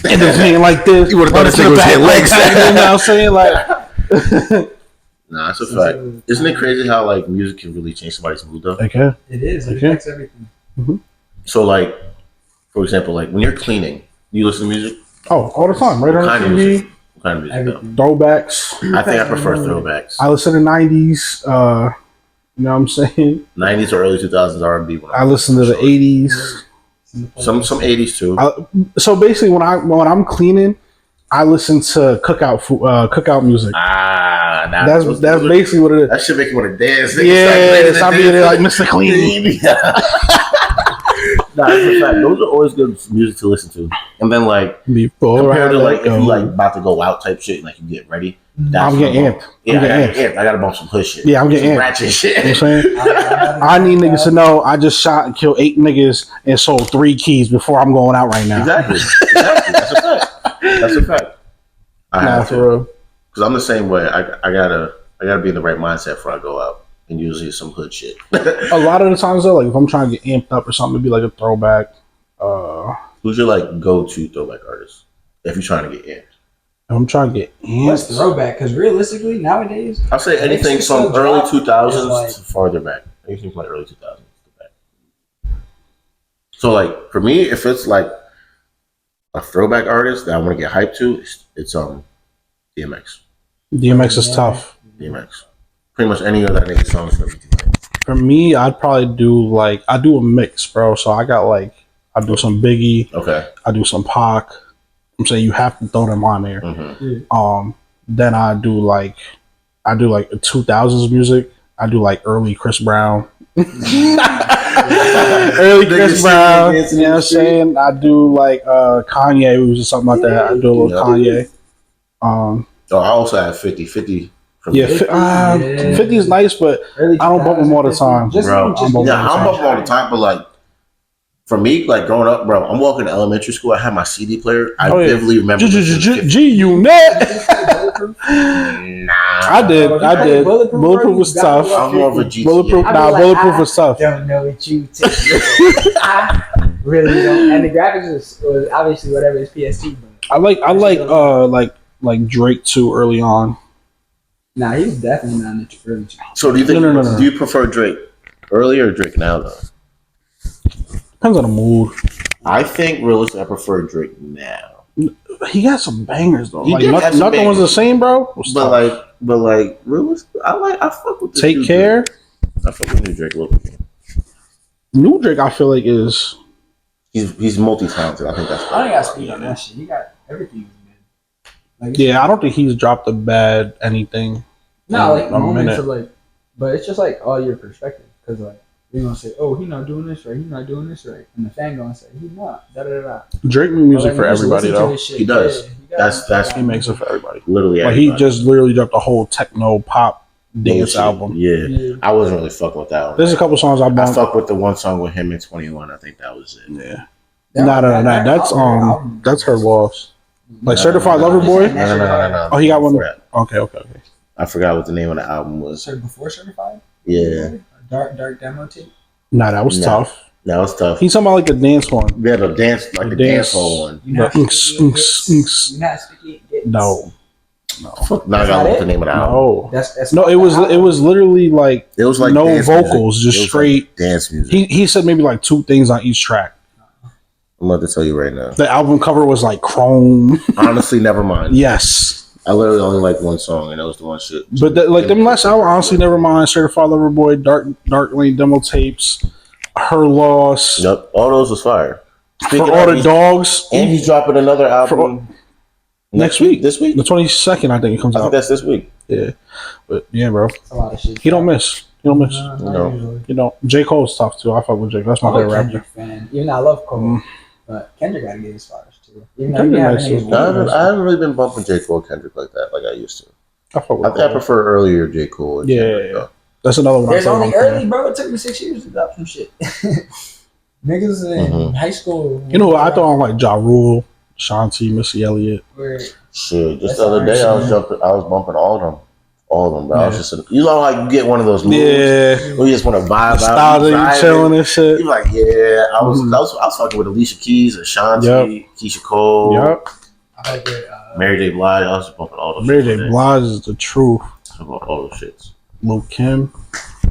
and the thing like this. You would've thought this nigga was hitting legs. You know what I'm saying? Like, Nah, it's a fact. Isn't it crazy how like music can really change somebody's mood though? okay. It is. It Okay. affects everything. So like, for example, like when you're cleaning, you listen to music. Oh, all the time, right on What kind of TV. music? What kind of music? Though? Everything. Throwbacks. I think I prefer throwbacks. I listen to 90s. You know what I'm saying? 90s or early 2000s R&B. I listen to the 80s. Some 80s too. So basically, when I'm cleaning, I listen to cookout music. Nah, That's basically what it is. That shit make you want to dance. Nigga. Yeah, Start stop being there like Mr. Clean. Nah, it's a fact. Those are always good music to listen to. And then like Before compared to I like let if you go. like about to go out type shit, like you get ready. I'm getting amped. Yeah, I'm getting amped. I gotta bump some hood shit. Yeah, I'm getting some amped. ratchet shit. You know what I'm saying? I need niggas to know I just shot and killed 8 niggas and sold 3 keys before I'm going out right now. Exactly. That's a fact. That's a fact. I Nah, have for to. real. Because I'm the same way. I gotta be in the right mindset before I go out, and usually it's some hood shit. A lot of the times though, like if I'm trying to get amped up or something, it'd be like a throwback. Who's your like go-to throwback artist if you're trying to get in? If I'm trying to get What's amped. throwback? Because realistically, nowadays, I'll say anything Next from episode early drop 2000s is like- to farther back. Anything from like early 2000s to back. So like for me, if it's like a throwback artist that I want to get hyped to, it's DMX. DMX is Yeah. tough. DMX. Pretty much any of that nigga songs gonna be DMX. For me, I'd probably do I do a mix, bro. So I got I do some Biggie, Okay. I do some Pac. I'm saying you have to throw them on there. Mm-hmm. Then I do like 2000s music. I do like early Chris Brown. Early Chris Brown. You know what I'm saying? I do like Kanye, which is something like that. I do a little Yeah. Kanye. Oh, I also have 50. 50 from Yeah, 50, 50 is nice, but early I don't bump them all the 2000s, time. Just, Bro, just I'm bumping Yeah, I'm up all the time, but like for me, like growing up, bro, I'm walking to elementary school. I had my CD player. I Oh, yeah. vividly remember. listening to 50. G-Unit. Nah, I did. Bulletproof was tough. I'm more of a GTA. Bulletproof, I be nah, like, Bulletproof I was tough. don't know what you take. I really don't. And the graphics was obviously whatever is PS2, but I like Drake too early on. nah, he's definitely not in the early. So do you think? No. Do you prefer Drake earlier or Drake now though? Depends on the mood. I think realistically, I prefer Drake now. He got some bangers though. He Like did have some nothing was bangers. the same, bro. It was But tough. like but like, I fuck with this Take new Care. Drake. I fuck with new Drake a little bit. New Drake, I feel like is He's multi-talented. I think that's. I don't got speed on that shit. He got everything good. Like, yeah. I don't think he's dropped a bad anything. no, like a moments minute. of like, but it's just like all your perspective. Because like you're gonna say, oh, he not doing this right. He not doing this right, and the fan gonna say he not. Da da da. Drake make music But, for like, you just everybody listen to though. his shit, He does. yeah, he got- That's He makes it for everybody. literally. Like he everybody. just literally dropped a whole techno pop dance Bullshit. album. Yeah. Yeah. I wasn't really fucking with that one. There's a couple songs I I bumped. fuck with the one song with him in 21. I think that was it. Yeah. That- No. that That's her loss. Like No, Certified no, no, Lover no. Boy. No. Oh, he got one. Before that. Okay. I forgot what the name of the album was. So before certified. Yeah. Dark demo tape. Nah, that was No. tough. That was tough. He's talking about like the dance one. We had a dance, like the dance hall one. You not Inks, speaking inks, hits. inks. You not speaking hits. No. Now I That's gotta not look it? the name of the album. No. That's No, it was literally like It was like no dance vocals, music. just It was straight. like dance music. He said maybe like 2 things on each track. I'm about to tell you right now. The album cover was like chrome. Honestly, never mind. Yes. I literally only like one song, and that was the one shit. But like them last album, honestly, never mind. Certified Lover Boy, Dark Lane demo tapes, Her Loss, Yep, all those was fire. For All the of, Dogs. and he's dropping another album Next week. This week? The 22nd, I think it comes I think out. that's this week. Yeah, but yeah, bro, a lot of shit. he don't miss. He don't miss. Not No. usually. You know, J. Cole's tough too. I fuck with Jake. That's my I'm a favorite rapper. Kendrick fan. Even though I love Cole, Mm. but Kendrick gotta get his flowers too. Even though Kendrick he makes having some- his I haven't really been bumping J. Cole Kendrick like that, like I used to. I fuck with I think I Cole. prefer earlier J. Cole. And Yeah, Kendrick, yeah. though. That's another one. There's I fuck only with. early, bro. It took me 6 years to drop some shit. Niggas in Mhm. high school. You know what? I thought on like Ja Rule, Shanti, Missy Elliott. Where Shit, just That's the other day I was alright. bumping all of them, bro. I was Yeah. just, you know, like you get one of those moods Yeah, where you just want to vibe out, nostalgia, you you driving. chilling and shit. You like, yeah, I was, Mhm. I was fucking with Alicia Keys, Ashanti, Keisha Cole, Yup. I heard that, Mary J. Blige. I was bumping all those. Mary shit J. today. Blige is the truth. I bought all those shits. Lil Kim.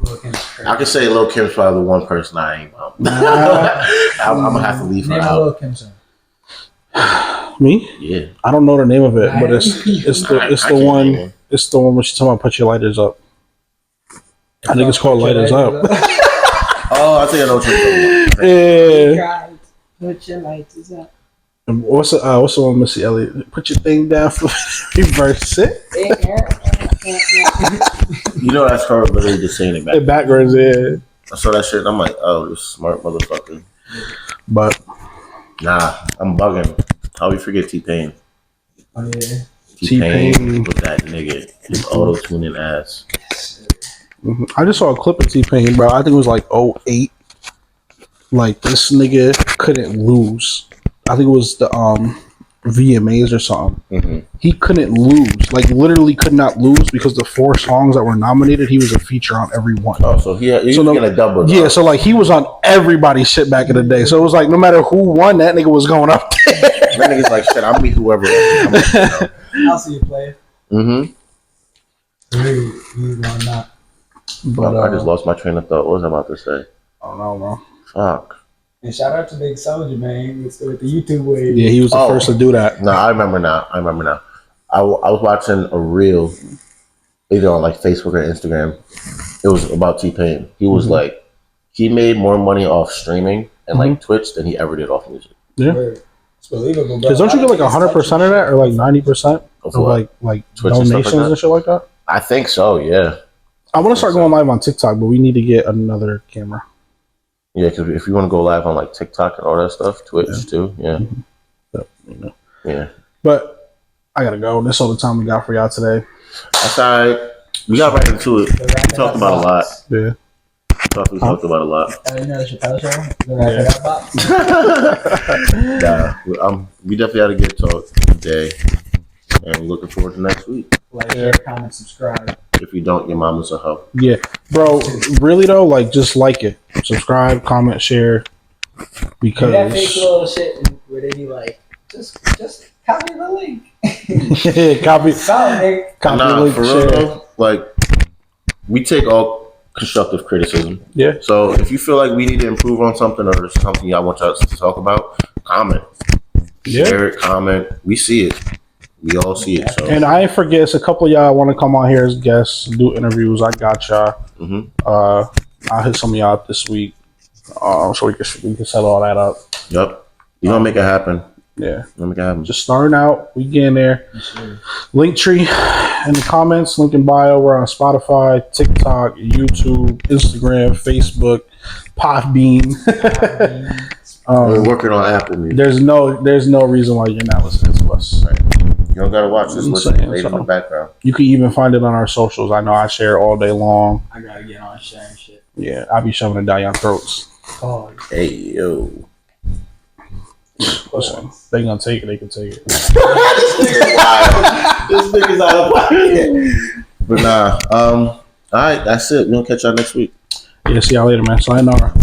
Lil' Kim's crazy. I can say Lil' Kim's probably the one person I ain't bumped. Nah. I'm gonna have to leave her Name a out. Lil' Kim song. Me? Yeah, I don't know the name of it, but it's the I it's the can't name one it. it's the one where she's talking about put your lighters up. I think it's called Lighters Up. Oh, I think I know what you're talking about. Yeah. Put your lights up. And what's the one Missy Elliott? Put your thing down for reverse it. You know that's her literally just saying it back. The backwards, yeah. I saw that shit and I'm like, oh, this smart motherfucker. But Nah, I'm bugging. How we forget T-Pain? Oh yeah. T-Pain. with that nigga, his auto-tuning ass. I just saw a clip of T-Pain, bro. I think it was like 08. Like this nigga couldn't lose. I think it was the VMAs or something. Mm-hmm. He couldn't lose. Like literally could not lose because the 4 songs that were nominated, he was a feature on every one. Oh, so he was So no- getting a double. Yeah, so like he was on everybody's shit back in the day. So it was like no matter who won, that nigga was going up there. That nigga's like, shit, I'll meet whoever. I'll see you play. Mm-hmm. You going not? But I just lost my train of thought. What was I about to say? I don't know, bro. Fuck. And shout out to Big Soldier, man. With the YouTube wave. Yeah, he was the Oh. first to do that. No, I remember now. I was watching a reel, either on like Facebook or Instagram. It was about T-Pain. He was like, he made more money off streaming and like Twitch than he ever did off music. Word. It's believable, bro. Because don't you get like 100% of that, or like 90% Of of what? like Twitch and stuff like donations that? and shit like that? I think so. Yeah. I want to start going live on TikTok, but we need to get another camera. Yeah, because if you want to go live on like TikTok and all that stuff, Twitch too. Yeah. So, you know. Yeah. But I gotta go. That's all the time we got for y'all today. That's all right. We got right into it. We talked about a lot. Yeah. We talked about a lot. You know the Chappelle Show? The Wrap It Up box? Nah, we definitely had a good talk today. And we're looking forward to next week. Like, share, comment, subscribe. If you don't, your mama's a hoe. Yeah. Bro, really though, like just like it. Subscribe, comment, share. Do that fake Because little shit where they be like, just copy the link. copy Solid, nigga. the Nah, link, for real share. though, like, we take all constructive criticism. Yeah. So if you feel like we need to improve on something or something y'all want us to talk about, comment. Yeah. Share it, comment. We see it. We all see it. So And I ain't forget, it's a couple of y'all want to come on here as guests, do interviews. I got y'all. I'll hit some of y'all up this week, so we can set all that up. Yep, you gonna make it happen. Yeah, Gonna make it happen. just starting out. We get in there. Linktree in the comments, link in bio. We're on Spotify, TikTok, YouTube, Instagram, Facebook, Podbean. We're working on Apple Music. There's no reason why you're not listening to us. Right. You don't gotta watch this. Listen, play in the background. You can even find it on our socials. I know I share all day long. I gotta get on sharing shit. Yeah, I be shoving it down your throats. Oh, Hey yo. Listen, they gonna take it. They can take it. This nigga's out of pocket. But nah. All right, that's it. We're gonna catch y'all next week. Yeah, see y'all later, man. Sayonara.